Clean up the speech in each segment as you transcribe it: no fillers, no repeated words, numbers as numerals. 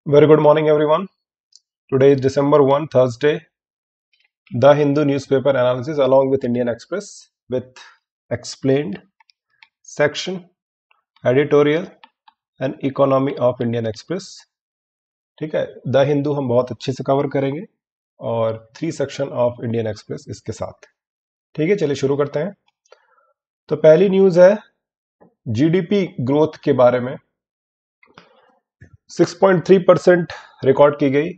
Very good morning, everyone. Today is December 1, Thursday. The Hindu newspaper analysis along with Indian Express with explained section, editorial and economy of Indian Express. ठीक है, the Hindu हम बहुत अच्छे से cover करेंगे और 3 section of Indian express इसके साथ। ठीक है, चलिए शुरू करते हैं। तो पहली न्यूज है जीडीपी ग्रोथ के बारे में। 6.3% रिकॉर्ड की गई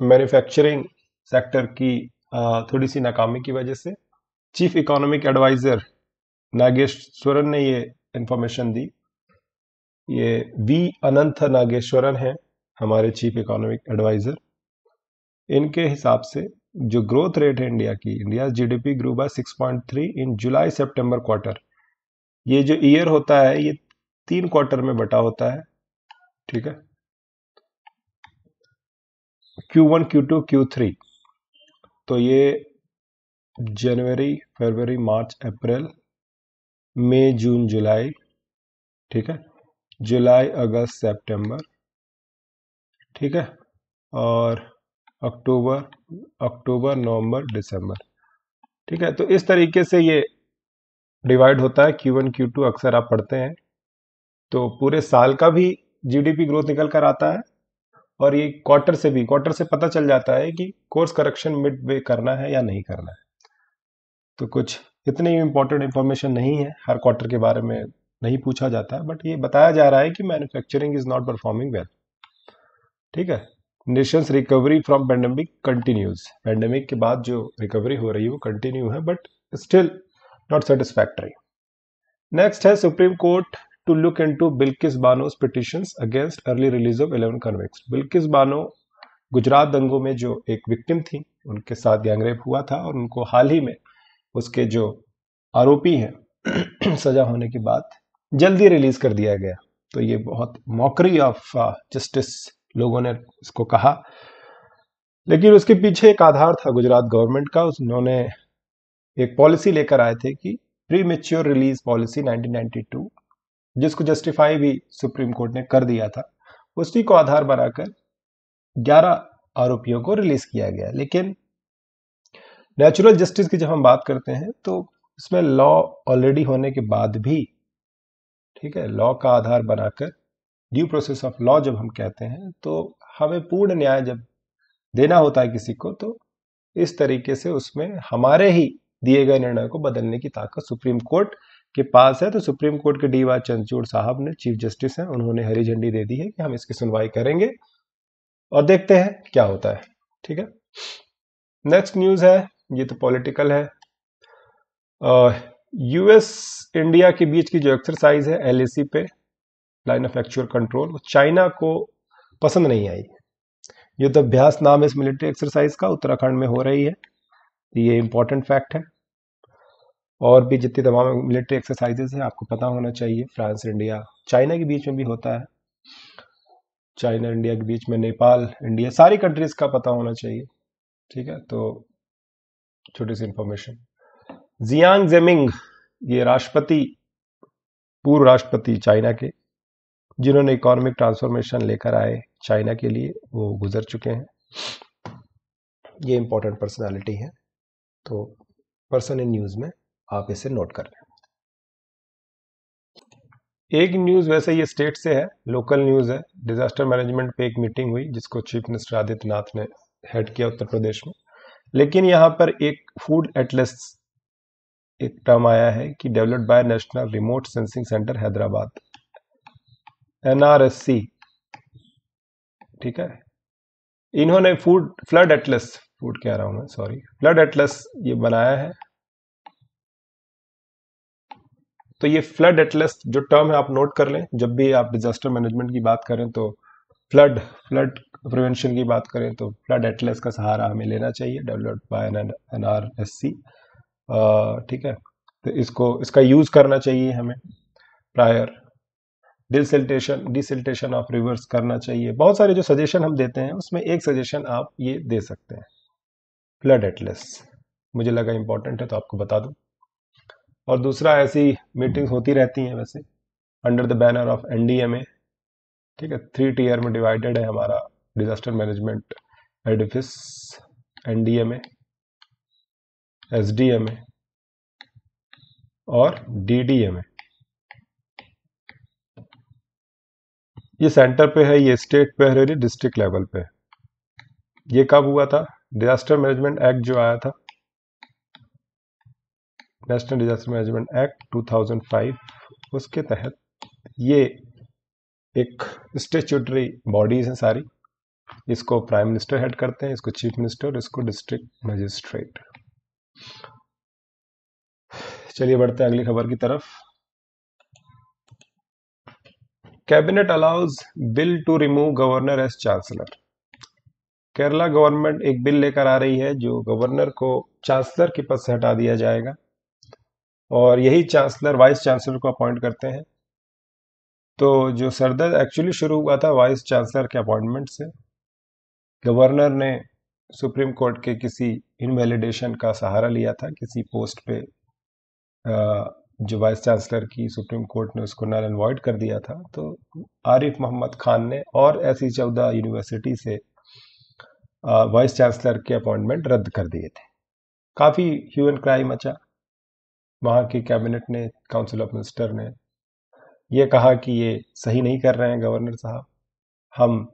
मैन्युफैक्चरिंग सेक्टर की थोड़ी सी नाकामी की वजह से। चीफ इकोनॉमिक एडवाइजर नागेश्वरन ने ये इंफॉर्मेशन दी। ये वी अनंत नागेश्वरन है हमारे चीफ इकोनॉमिक एडवाइजर। इनके हिसाब से जो ग्रोथ रेट है इंडिया की, India GDP grow by 6.3 in July September quarter. ये जो ईयर होता है ये 3 क्वार्टर में बटा होता है। ठीक है, Q1, Q2, Q3। तो ये जनवरी, फरवरी, मार्च, अप्रैल, मई, जून, जुलाई। ठीक है, जुलाई, अगस्त, सितंबर। ठीक है, और अक्टूबर, नवंबर, दिसंबर। ठीक है, तो इस तरीके से ये डिवाइड होता है। Q1, Q2 अक्सर आप पढ़ते हैं, तो पूरे साल का भी जीडीपी ग्रोथ निकल कर आता है और ये क्वार्टर से पता चल जाता है कि कोर्स करेक्शन मिड वे करना है या नहीं करना है। तो कुछ इतनी इंपॉर्टेंट इंफॉर्मेशन नहीं है, हर क्वार्टर के बारे में नहीं पूछा जाता, बट ये बताया जा रहा है कि manufacturing is not performing well. ठीक है, Nations recovery from pandemic continues. Pandemic के बाद जो रिकवरी हो रही है वो कंटिन्यू है, but still not satisfactory. Next है Supreme Court to look into Bilkis Bano's petitions against early release of 11 convicts. Bilkis Bano Gujarat दंगों में जो एक विक्टिम थी, उनके साथ गैंगरेप हुआ था और उनको हाल ही में उसके जो आरोपी हैं सजा होने के बाद जल्दी रिलीज कर दिया गया। तो ये बहुत मॉकरी ऑफ जस्टिस लोगों ने इसको कहा, लेकिन उसके पीछे एक आधार था गुजरात गवर्नमेंट का। उन्होंने एक पॉलिसी लेकर आए थे कि प्री मेच्योर रिलीज पॉलिसी 1992, जिसको जस्टिफाई भी सुप्रीम कोर्ट ने कर दिया था। उसी को आधार बनाकर 11 आरोपियों को रिलीज किया गया। लेकिन नेचुरल जस्टिस की जब हम बात करते हैं तो इसमें लॉ ऑलरेडी होने के बाद भी, ठीक है, लॉ का आधार बनाकर ड्यू प्रोसेस ऑफ लॉ जब हम कहते हैं, तो हमें पूर्ण न्याय जब देना होता है किसी को, तो इस तरीके से उसमें हमारे ही दिए गए निर्णय को बदलने की ताकत सुप्रीम कोर्ट के पास है। तो सुप्रीम कोर्ट के डी.वाई. चंद्रचूड़ साहब ने, चीफ जस्टिस हैं, उन्होंने हरी झंडी दे दी है कि हम इसकी सुनवाई करेंगे और देखते हैं क्या होता है। ठीक है, नेक्स्ट न्यूज है, ये तो पॉलिटिकल है। यूएस इंडिया के बीच की जो एक्सरसाइज है एलएसी पे, line of actual control, China को पसंद नहीं आई। युद्धाभ्यास नाम है इस मिलिट्री एक्सरसाइज का, उत्तराखंड में हो रही है। ये इंपॉर्टेंट फैक्ट है। और भी जितनी तमाम मिलिट्री एक्सरसाइजेस है आपको पता होना चाहिए। फ्रांस, इंडिया, चाइना के बीच में भी होता है, चाइना इंडिया के बीच में, नेपाल, इंडिया, सारी कंट्रीज का पता होना चाहिए। ठीक है, तो छोटी सी इंफॉर्मेशन। जियांग जेमिंग, ये राष्ट्रपति, पूर्व राष्ट्रपति चाइना के, जिन्होंने इकोनॉमिक ट्रांसफॉर्मेशन लेकर आए चाइना के लिए, वो गुजर चुके हैं। ये इंपॉर्टेंट पर्सनालिटी है, तो पर्सन इन न्यूज में आप इसे नोट कर लें। एक न्यूज वैसे ये स्टेट से है, लोकल न्यूज है। डिजास्टर मैनेजमेंट पे एक मीटिंग हुई जिसको चीफ मिनिस्टर आदित्यनाथ ने हेड किया उत्तर प्रदेश में। लेकिन यहाँ पर एक फूड एटलस एक टर्म आया है कि developed by national remote sensing centre Hyderabad, NRSC। ठीक है, इन्होंने फूड फ्लड एटलस, फूड कह रहा हूं मैं, सॉरी, फ्लड एटलस ये बनाया है। तो ये फ्लड एटलस जो टर्म है आप नोट कर लें, जब भी आप डिजास्टर मैनेजमेंट की बात करें तो फ्लड प्रिवेंशन की बात करें तो फ्लड एटलस का सहारा हमें लेना चाहिए, डेवलप्ड बाय NRSC। ठीक है, तो इसका यूज करना चाहिए हमें प्रायर। डिसिल्टेशन ऑफ रिवर्स करना चाहिए। बहुत सारे जो सजेशन हम देते हैं उसमें एक सजेशन आप ये दे सकते हैं, फ्लड एटलस। मुझे लगा इंपॉर्टेंट है तो आपको बता दूं। और दूसरा, ऐसी मीटिंग्स होती रहती हैं वैसे under the banner of NDMA, ठीक है, 3 टीयर में डिवाइडेड है हमारा disaster management Edifice, NDMA, SDMA और डीडीएमए। ये सेंटर पे है, ये स्टेट पे है, डिस्ट्रिक्ट लेवल पे। ये कब हुआ था? डिजास्टर मैनेजमेंट एक्ट जो आया था, नेशनल डिजास्टर मैनेजमेंट एक्ट 2005, उसके तहत ये एक स्टेचुटरी बॉडीज हैं सारी। इसको प्राइम मिनिस्टर हेड करते हैं, इसको चीफ मिनिस्टर, इसको डिस्ट्रिक्ट मजिस्ट्रेट। चलिए बढ़ते हैं अगली खबर की तरफ। Cabinet allows bill to remove governor as chancellor. Kerala government एक बिल लेकर आ रही है जो गवर्नर को चांसलर के पद से हटा दिया जाएगा और यही चांसलर वाइस चांसलर को अपॉइंट करते हैं। तो जो सरदर्द एक्चुअली शुरू हुआ था वाइस चांसलर के अपॉइंटमेंट से। गवर्नर ने सुप्रीम कोर्ट के किसी इनवैलिडेशन का सहारा लिया था किसी पोस्ट पे, जो वाइस चांसलर की सुप्रीम कोर्ट ने उसको नल एंड वॉइड कर दिया था। तो आरिफ मोहम्मद खान ने और ऐसी 14 यूनिवर्सिटी से वाइस चांसलर के अपॉइंटमेंट रद्द कर दिए थे। काफ़ी ह्यू एंड क्राई मचा। वहाँ की कैबिनेट ने, काउंसिल ऑफ मिनिस्टर ने ये कहा कि ये सही नहीं कर रहे हैं गवर्नर साहब, हम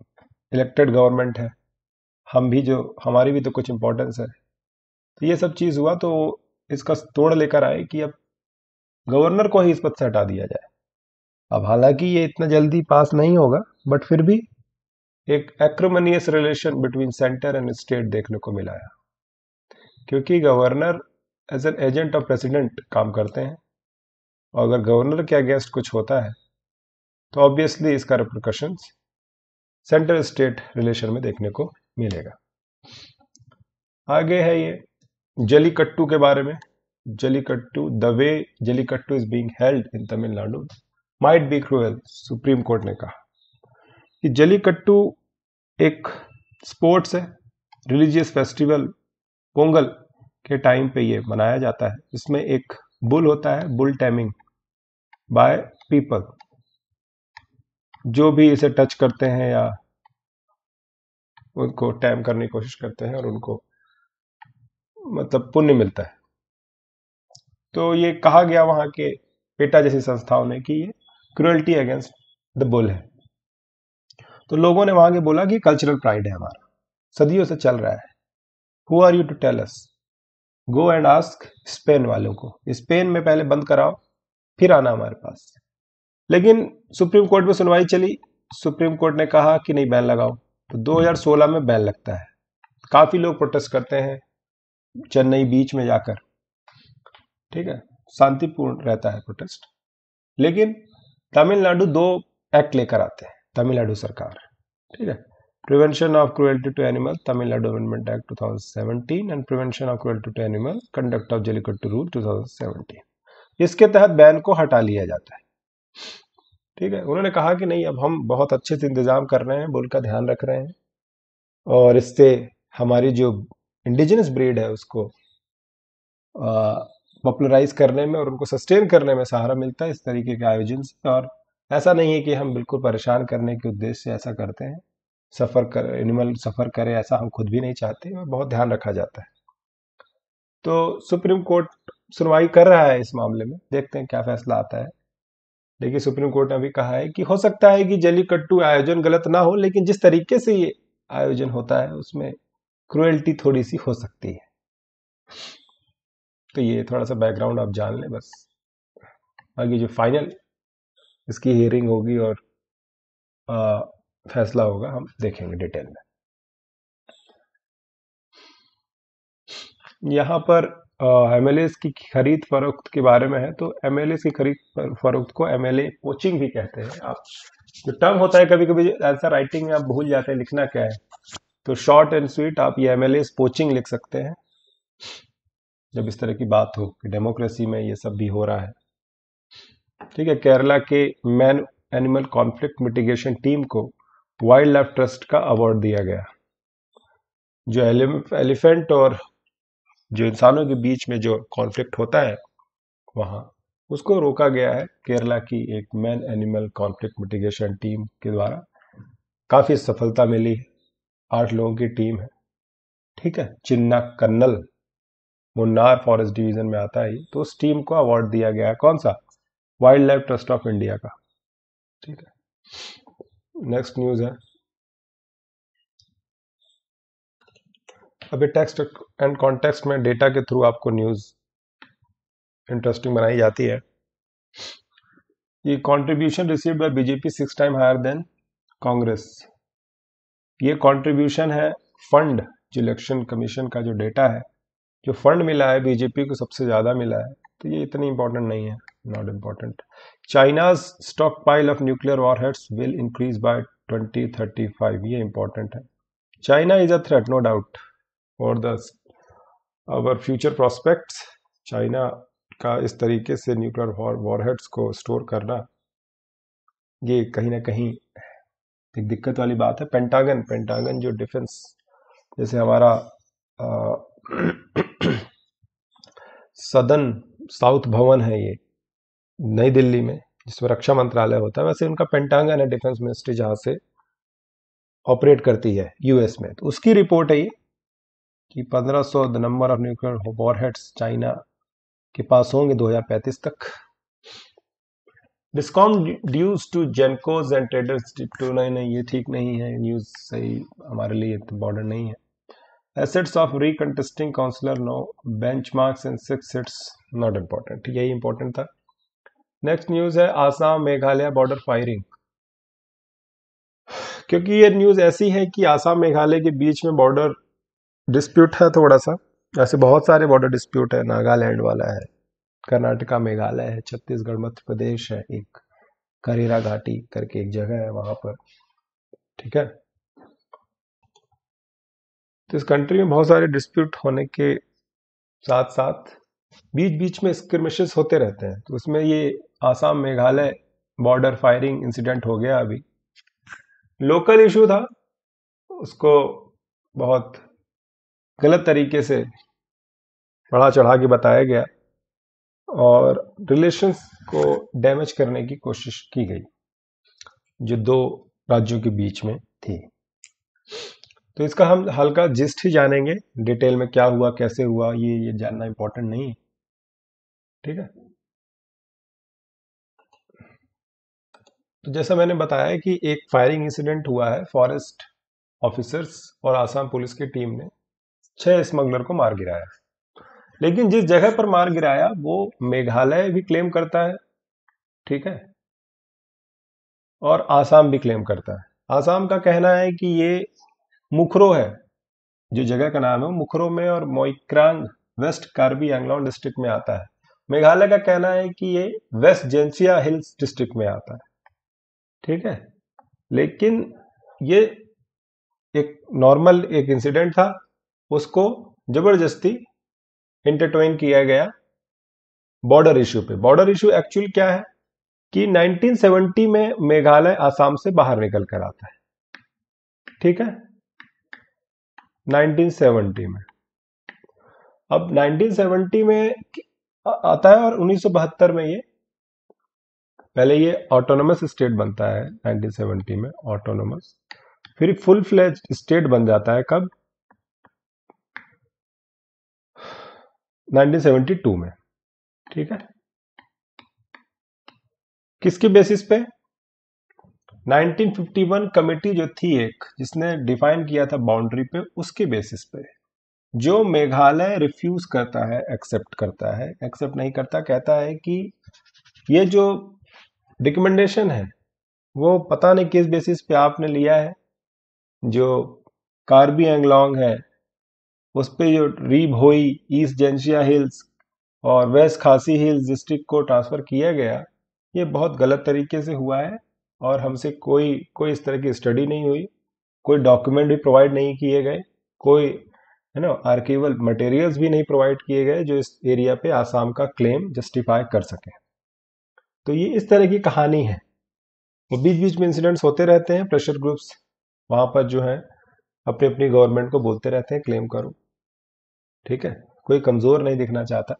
इलेक्टेड गवर्नमेंट है, हम भी जो, हमारी भी तो कुछ इम्पोर्टेंस है। तो ये सब चीज़ हुआ तो इसका तोड़ लेकर आए कि अब गवर्नर को ही इस पद से हटा दिया जाए। अब हालांकि ये इतना जल्दी पास नहीं होगा, बट फिर भी एक acrimonious relation between centre and state देखने को मिला है, क्योंकि governor as an agent of president काम करते हैं और अगर गवर्नर के अगेंस्ट कुछ होता है तो ऑब्वियसली इसका रिप्रिकॉशंस सेंटर स्टेट रिलेशन में देखने को मिलेगा। आगे है ये जलीकट्टू के बारे में। Jallikattu, the way Jallikattu is being held in Tamil Nadu might be cruel. Supreme court ने कहा कि जलीकट्टू एक स्पोर्ट्स है, रिलीजियस फेस्टिवल पोंगल के टाइम पे ये मनाया जाता है। इसमें एक बुल होता है, बुल टैमिंग बाय पीपल। जो भी इसे टच करते हैं या उनको टैम करने की कोशिश करते हैं और उनको मतलब पुण्य मिलता है। तो ये कहा गया वहां के पेटा जैसी संस्थाओं ने कि ये क्रुएल्टी अगेंस्ट द बुल है। तो लोगों ने वहां के बोला कि कल्चरल प्राइड है हमारा, सदियों से चल रहा है। Who are you to tell us? Go and ask Spain वालों को, स्पेन में पहले बंद कराओ फिर आना हमारे पास। लेकिन सुप्रीम कोर्ट में सुनवाई चली, सुप्रीम कोर्ट ने कहा कि नहीं, बैन लगाओ। तो 2016 में बैन लगता है। काफी लोग प्रोटेस्ट करते हैं चेन्नई बीच में जाकर, ठीक है, शांतिपूर्ण रहता है प्रोटेस्ट। लेकिन तमिलनाडु 2 एक्ट लेकर आते हैं, तमिलनाडु सरकार, ठीक है, prevention of cruelty to animal Tamil Nadu amendment act 2017 and prevention of cruelty to animal conduct of jallikattu rule 2017। इसके तहत बैन को हटा लिया जाता है। ठीक है, उन्होंने कहा कि नहीं, अब हम बहुत अच्छे से इंतजाम कर रहे हैं, बुल का ध्यान रख रहे हैं और इससे हमारी जो इंडिजिनस ब्रीड है उसको पॉपुलराइज करने में और उनको सस्टेन करने में सहारा मिलता है इस तरीके के आयोजन से। और ऐसा नहीं है कि हम बिल्कुल परेशान करने के उद्देश्य से ऐसा करते हैं, एनिमल सफर करे ऐसा हम खुद भी नहीं चाहते, और बहुत ध्यान रखा जाता है। तो सुप्रीम कोर्ट सुनवाई कर रहा है इस मामले में, देखते हैं क्या फैसला आता है। लेकिन सुप्रीम कोर्ट ने अभी कहा है कि हो सकता है कि जलीकट्टू आयोजन गलत ना हो, लेकिन जिस तरीके से ये आयोजन होता है उसमें क्रुएल्टी थोड़ी सी हो सकती है। तो ये थोड़ा सा बैकग्राउंड आप जान लें बस। आगे जो फाइनल इसकी हियरिंग होगी और फैसला होगा, हम देखेंगे डिटेल में। यहाँ पर एमएलए की खरीद फरोख्त के बारे में है। तो एमएलए की खरीद फरोख्त को एमएलए पोचिंग भी कहते हैं। आप जो टर्म होता है, कभी कभी आंसर राइटिंग में आप भूल जाते हैं लिखना क्या है, तो शॉर्ट एंड स्वीट आप ये एमएलए पोचिंग लिख सकते हैं जब इस तरह की बात हो कि डेमोक्रेसी में ये सब भी हो रहा है। ठीक है, केरला के man animal conflict mitigation team को वाइल्ड लाइफ ट्रस्ट का अवार्ड दिया गया। जो एलिफेंट और जो इंसानों के बीच में जो कॉन्फ्लिक्ट होता है वहां, उसको रोका गया है केरला की एक man animal conflict mitigation team के द्वारा। काफी सफलता मिली है, 8 लोगों की टीम है, ठीक है। चिन्ना कन्नल मुन्नार फॉरेस्ट डिवीजन में आता है, तो उस टीम को अवार्ड दिया गया है, कौन सा, wild life trust of India का, ठीक है। नेक्स्ट न्यूज है, अभी टेक्स्ट एंड कॉन्टेक्स्ट में डेटा के थ्रू आपको न्यूज इंटरेस्टिंग बनाई जाती है। ये contribution received by BJP 6 time higher than Congress, ये कंट्रीब्यूशन है फंड, जो इलेक्शन कमीशन का जो डेटा है, जो फंड मिला है बीजेपी को सबसे ज्यादा मिला है, तो ये इतनी इंपॉर्टेंट नहीं है, not important. China's stockpile of nuclear warheads will increase by 2035, ये इंपॉर्टेंट है। China is a threat no doubt for the our future prospects. China का इस तरीके से न्यूक्लियर वॉरहेड्स को स्टोर करना, ये कहीं ना कहीं एक दिक्कत वाली बात है। पेंटागन जो डिफेंस, जैसे हमारा सदन साउथ भवन है ये नई दिल्ली में, जिसमें रक्षा मंत्रालय होता है, वैसे उनका पेंटागन है डिफेंस मिनिस्ट्री, जहां से ऑपरेट करती है यूएस में। तो उसकी रिपोर्ट है ये कि 1500 number of nuclear warheads China के पास होंगे 2035 तक। Discom dues to gencos and traders to, नहीं ये ठीक नहीं है, न्यूज सही हमारे लिए इम्पोर्टेंट नहीं है। Assets of recontesting councillor no benchmarks in 6 seats, not important, यही इंपॉर्टेंट था। नेक्स्ट न्यूज है आसाम मेघालय बॉर्डर फायरिंग, क्योंकि ये न्यूज ऐसी है कि आसाम मेघालय के बीच में बॉर्डर डिस्प्यूट है थोड़ा सा, ऐसे बहुत सारे बॉर्डर डिस्प्यूट है, नागालैंड वाला है, कर्नाटका मेघालय है, छत्तीसगढ़ मध्य प्रदेश है, एक करेरा घाटी करके एक जगह है वहां पर, ठीक है। तो इस कंट्री में बहुत सारे डिस्प्यूट होने के साथ साथ बीच बीच में स्किर्मिशेस होते रहते हैं, तो उसमें ये Assam Meghalaya border firing incident हो गया। अभी लोकल इशू था, उसको बहुत गलत तरीके से बढ़ा चढ़ा के बताया गया और रिलेशंस को डैमेज करने की कोशिश की गई जो दो राज्यों के बीच में थी। तो इसका हम हल्का जिस्ट ही जानेंगे, डिटेल में क्या हुआ कैसे हुआ ये जानना इंपॉर्टेंट नहीं है, ठीक है। तो जैसा मैंने बताया कि एक फायरिंग इंसिडेंट हुआ है, फॉरेस्ट ऑफिसर्स और आसाम पुलिस की टीम ने 6 स्मगलर को मार गिराया, लेकिन जिस जगह पर मार गिराया वो मेघालय भी क्लेम करता है, ठीक है, और आसाम भी क्लेम करता है। आसाम का कहना है कि ये मुखरो है, जो जगह का नाम है वो मुखरो में और मोइक्रांग वेस्ट कार्बी एंगलोंग डिस्ट्रिक्ट में आता है। मेघालय का कहना है कि ये वेस्ट जेंसिया हिल्स डिस्ट्रिक्ट में आता है, ठीक है। लेकिन ये एक नॉर्मल एक इंसिडेंट था, उसको जबरदस्ती इंटरट्वेन किया गया बॉर्डर इशू पे। बॉर्डर इशू एक्चुअल क्या है कि 1970 में मेघालय आसाम से बाहर निकल कर आता है, ठीक है, 1970 में। अब 1970 में आता है और 1972 में ये पहले ये ऑटोनोमस स्टेट बनता है 1970 में, ऑटोनोमस, फिर फुल फ्लेज स्टेट बन जाता है कब, 1972 में, ठीक है। किसके बेसिस पे, 1951 कमेटी जो थी एक, जिसने डिफाइन किया था बाउंड्री पे, उसके बेसिस पे, जो मेघालय रिफ्यूज करता है, एक्सेप्ट करता है, एक्सेप्ट नहीं करता, कहता है कि ये जो रिकमेंडेशन है वो पता नहीं किस बेसिस पे आपने लिया है, जो कार्बी एंगलोंग है उस पे जो री भोई, ईस्ट जेंसिया हिल्स और वेस्ट खासी हिल्स डिस्ट्रिक्ट को ट्रांसफर किया गया, ये बहुत गलत तरीके से हुआ है और हमसे कोई कोई इस तरह की स्टडी नहीं हुई, कोई डॉक्यूमेंट भी प्रोवाइड नहीं किए गए, कोई है ना आर्किवल मटेरियल्स भी नहीं प्रोवाइड किए गए जो इस एरिया पे आसाम का क्लेम जस्टिफाई कर सके। तो ये इस तरह की कहानी है। वो बीच बीच में इंसिडेंट्स होते रहते हैं, प्रेशर ग्रुप्स वहां पर जो है अपनी अपनी गवर्नमेंट को बोलते रहते हैं क्लेम करो, ठीक है, कोई कमजोर नहीं दिखना चाहता।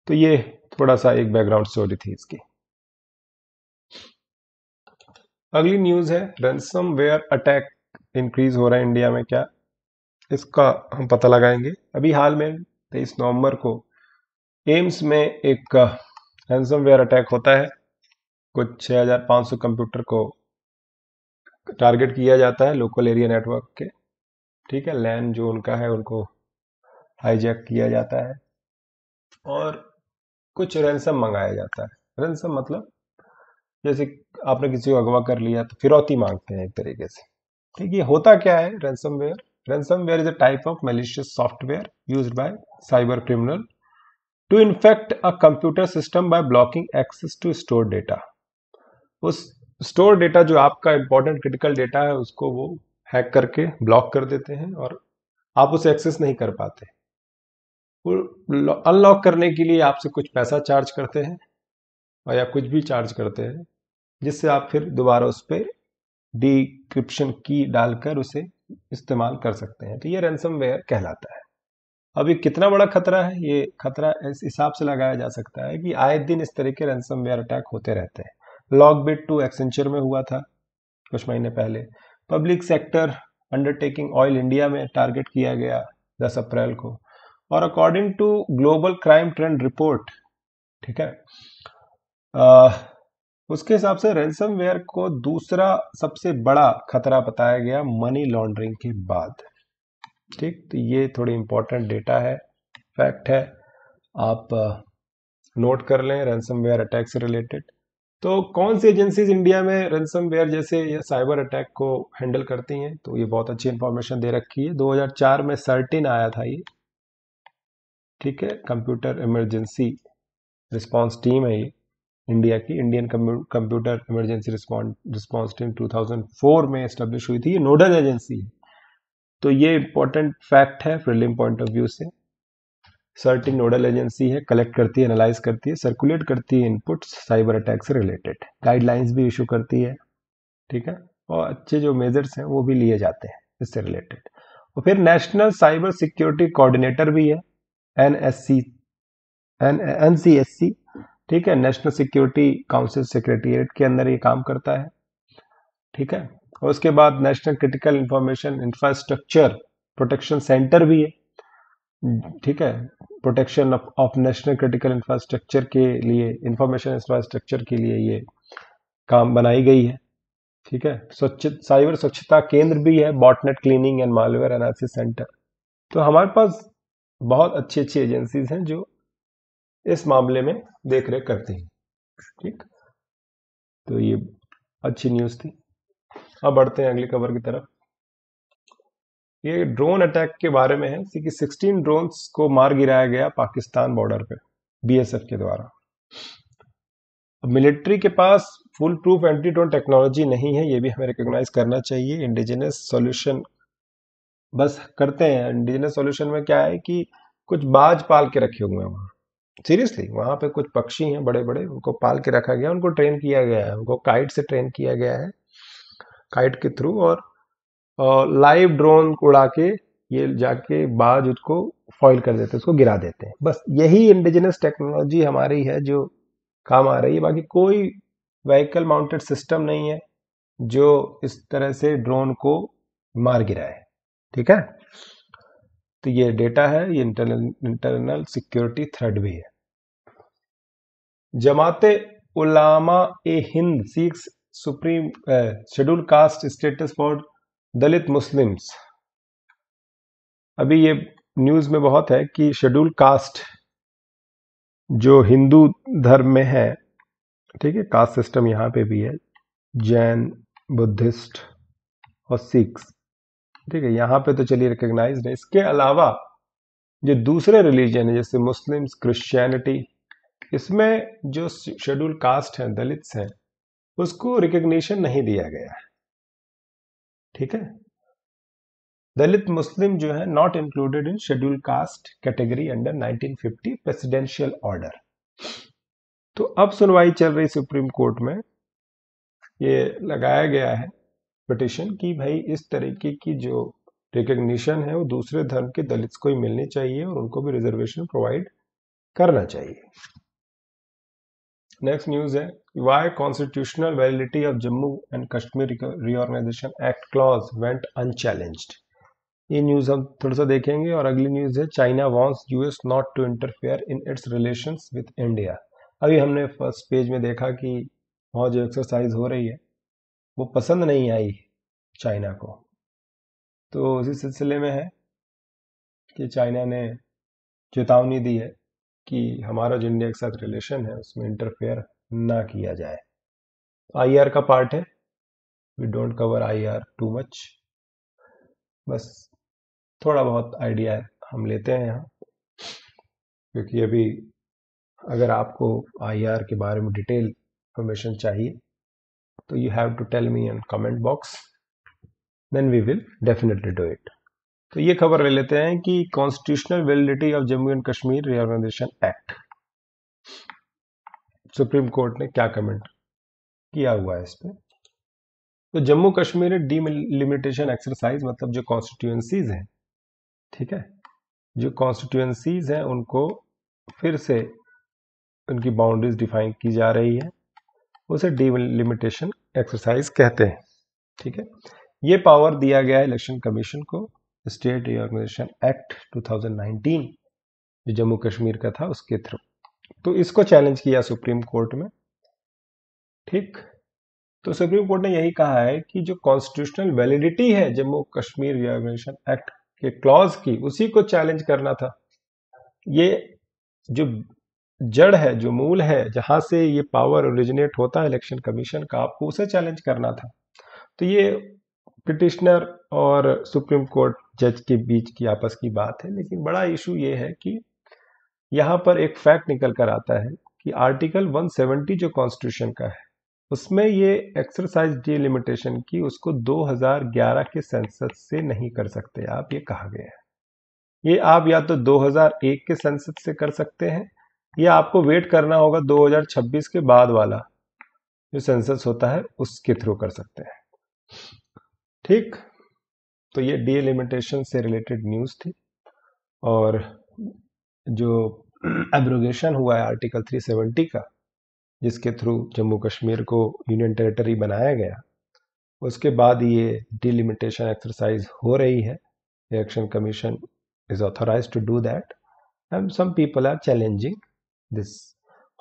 तो ये थोड़ा सा एक बैकग्राउंड स्टोरी थी इसकी। अगली न्यूज है रैंसमवेयर अटैक इंक्रीज हो रहा है इंडिया में, क्या इसका हम पता लगाएंगे। अभी हाल में 23 नवंबर को एम्स में एक रैंसमवेयर अटैक होता है। कुछ 6500 कंप्यूटर को टारगेट किया जाता है लोकल एरिया नेटवर्क के, ठीक है, लैन जो उनका है उनको हाईजैक किया जाता है और कुछ रैंसम मंगाया जाता है। रैंसम मतलब जैसे आपने किसी को अगवा कर लिया तो फिरौती मांगते हैं एक तरीके से। ठीक, ये होता क्या है ransomware? Ransomware is a type of malicious software used by cyber criminal to infect a computer system by blocking access to store data. उस स्टोर डेटा जो आपका इंपॉर्टेंट क्रिटिकल डेटा है उसको वो हैक करके ब्लॉक कर देते हैं और आप उसे एक्सेस नहीं कर पाते। अनलॉक करने के लिए आपसे कुछ पैसा चार्ज करते हैं और या कुछ भी चार्ज करते हैं, जिससे आप फिर दोबारा उस पर डिक्रिप्शन की डालकर उसे इस्तेमाल कर सकते हैं। तो ये रैंसमवेयर कहलाता है। अब ये कितना बड़ा खतरा है? ये खतरा इस हिसाब से लगाया जा सकता है कि आए दिन इस तरह के रैंसमवेयर अटैक होते रहते हैं। लॉकबिट 2 एक्सेंचर में हुआ था कुछ महीने पहले। Public sector undertaking Oil India में टारगेट किया गया 10 अप्रैल को। और according to global crime trend report, ठीक है, उसके हिसाब से रैंसमवेयर को दूसरा सबसे बड़ा खतरा बताया गया मनी लॉन्ड्रिंग के बाद। ठीक, तो ये थोड़ी इंपॉर्टेंट डेटा है, फैक्ट है, आप नोट कर लें रैंसमवेयर अटैक से रिलेटेड। तो कौन सी एजेंसीज इंडिया में रैंसमवेयर जैसे या साइबर अटैक को हैंडल करती हैं? तो ये बहुत अच्छी इंफॉर्मेशन दे रखी है। 2004 में सर्टिन आया था ये, ठीक है, कंप्यूटर इमरजेंसी रिस्पांस टीम है ये इंडिया की। Indian computer emergency response team 2004 में एस्टेब्लिश हुई थी। ये नोडल एजेंसी है। तो ये इंपॉर्टेंट फैक्ट है प्रीलिम पॉइंट ऑफ व्यू से। सर्टिन नोडल एजेंसी है, कलेक्ट करती है, एनालाइज करती है, सर्कुलेट करती है इनपुट्स साइबर अटैक से रिलेटेड, गाइडलाइंस भी इशू करती है, ठीक है, और अच्छे जो मेजर्स हैं वो भी लिए जाते हैं इससे रिलेटेड। और फिर नेशनल साइबर सिक्योरिटी कोऑर्डिनेटर भी है, एनएससी एनसीएससी, ठीक है, नेशनल सिक्योरिटी काउंसिल सेक्रेटेरिएट के अंदर ये काम करता है, ठीक है। और उसके बाद national critical information infrastructure protection centre भी है, ठीक है, protection of national critical infrastructure के लिए, इंफॉर्मेशन इंफ्रास्ट्रक्चर के लिए ये काम बनाई गई है, ठीक है। साइबर स्वच्छता केंद्र भी है, botnet cleaning and malware analysis centre. तो हमारे पास बहुत अच्छी अच्छी एजेंसीज हैं जो इस मामले में देख रेख करती हैं, ठीक। तो ये अच्छी न्यूज थी। अब बढ़ते हैं अगली खबर की तरफ। ये ड्रोन अटैक के बारे में है कि 16 ड्रोन्स को मार गिराया गया पाकिस्तान बॉर्डर पे बीएसएफ के द्वारा। मिलिट्री के पास foolproof anti drone technology नहीं है, ये भी हमें रिकॉग्नाइज करना चाहिए। इंडिजिनस सॉल्यूशन बस करते हैं। इंडिजिनस सॉल्यूशन में क्या है कि कुछ बाज पाल के रखे हुए हैं वहाँ, सीरियसली वहाँ पे कुछ पक्षी हैं बड़े बड़े, उनको पाल के रखा गया, उनको ट्रेन किया गया है, उनको काइट से ट्रेन किया गया है, काइट के थ्रू, और लाइव ड्रोन उड़ा के ये जाके बाज उसको फॉइल कर देते हैं, उसको गिरा देते हैं। बस यही इंडिजिनस टेक्नोलॉजी हमारी है जो काम आ रही है। बाकी कोई व्हीकल माउंटेड सिस्टम नहीं है जो इस तरह से ड्रोन को मार गिराए, ठीक है। तो ये डेटा है, ये इंटरनल सिक्योरिटी थ्रेड भी है। Jamiat Ulama e Hind seeks supreme schedule caste status for Dalit Muslims. अभी ये न्यूज में बहुत है कि शेड्यूल कास्ट जो हिंदू धर्म में है, ठीक है, कास्ट सिस्टम यहाँ पे भी है, जैन, बुद्धिस्ट और सिख्स, ठीक है, यहाँ पे तो चलिए रिकॉग्नाइज्ड है। इसके अलावा जो दूसरे रिलीजन है जैसे मुस्लिम्स, क्रिश्चियनिटी, इसमें जो शेड्यूल कास्ट हैं, दलित्स हैं, उसको रिकॉग्निशन नहीं दिया गया है, ठीक है। दलित मुस्लिम जो है not included in schedule caste category under 1950 presidential order. तो अब सुनवाई चल रही सुप्रीम कोर्ट में, ये लगाया गया है पिटिशन कि भाई इस तरीके की जो रिकॉग्निशन है वो दूसरे धर्म के दलित्स को ही मिलनी चाहिए और उनको भी रिजर्वेशन प्रोवाइड करना चाहिए। नेक्स्ट न्यूज है, why constitutional validity of Jammu and Kashmir reorganisation act clause went unchallenged. ये न्यूज हम थोड़ा सा देखेंगे। और अगली न्यूज है, China wants US not to interfere in its relations with India. अभी हमने फर्स्ट पेज में देखा कि वहाँ जो एक्सरसाइज हो रही है वो पसंद नहीं आई चाइना को। तो उसी सिलसिले में है कि चाइना ने चेतावनी दी है कि हमारा जो इंडिया के साथ रिलेशन है उसमें इंटरफेयर ना किया जाए। आईआर का पार्ट है, we don't cover IR too much, बस थोड़ा बहुत आइडिया हम लेते हैं यहाँ, क्योंकि अभी अगर आपको आईआर के बारे में डिटेल इंफॉर्मेशन चाहिए तो you have to tell me in comment box, then we will definitely do it. तो ये खबर ले लेते हैं कि constitutional validity of Jammu and Kashmir reorganisation act, supreme court ने क्या कमेंट किया हुआ है इस पे। तो जम्मू कश्मीर डीलिमिटेशन एक्सरसाइज मतलब जो कॉन्स्टिट्यूएंसीज हैं, ठीक है, जो कॉन्स्टिट्यूएंसीज हैं उनको फिर से उनकी बाउंड्रीज डिफाइन की जा रही है, उसे डीलिमिटेशन एक्सरसाइज कहते हैं। ठीक है, ये पावर दिया गया है इलेक्शन कमीशन को स्टेट रीऑर्गेनाइजेशन एक्ट 2019 जो जम्मू कश्मीर का था उसके थ्रू। तो इसको चैलेंज किया सुप्रीम कोर्ट में। ठीक, तो सुप्रीम कोर्ट ने यही कहा है कि जो कॉन्स्टिट्यूशनल वैलिडिटी है जम्मू कश्मीर रीऑर्गेनाइजेशन एक्ट के क्लॉज की, उसी को चैलेंज करना था। ये जो जड़ है, जो मूल है, जहां से ये पावर ओरिजिनेट होता है इलेक्शन कमीशन का, आपको उसे चैलेंज करना था। तो ये पिटिशनर और सुप्रीम कोर्ट जज के बीच की आपस की बात है, लेकिन बड़ा इशू ये है कि यहाँ पर एक फैक्ट निकल कर आता है कि आर्टिकल 170 जो कॉन्स्टिट्यूशन का है उसमें ये एक्सरसाइज डिलिमिटेशन की उसको 2011 के सेंसस से नहीं कर सकते आप, ये कहा गया है। ये आप या तो 2001 के सेंसस से कर सकते हैं या आपको वेट करना होगा 2026 के बाद वाला जो सेंसस होता है उसके थ्रू कर सकते हैं। ठीक, तो ये डिलिमिटेशन से रिलेटेड न्यूज थी। और जो एब्रोगेशन हुआ है आर्टिकल 370 का, जिसके थ्रू जम्मू कश्मीर को यूनियन टेरिटरी बनाया गया, उसके बाद ये डिलिमिटेशन एक्सरसाइज हो रही है। Election commission is authorised to do that and some people are challenging this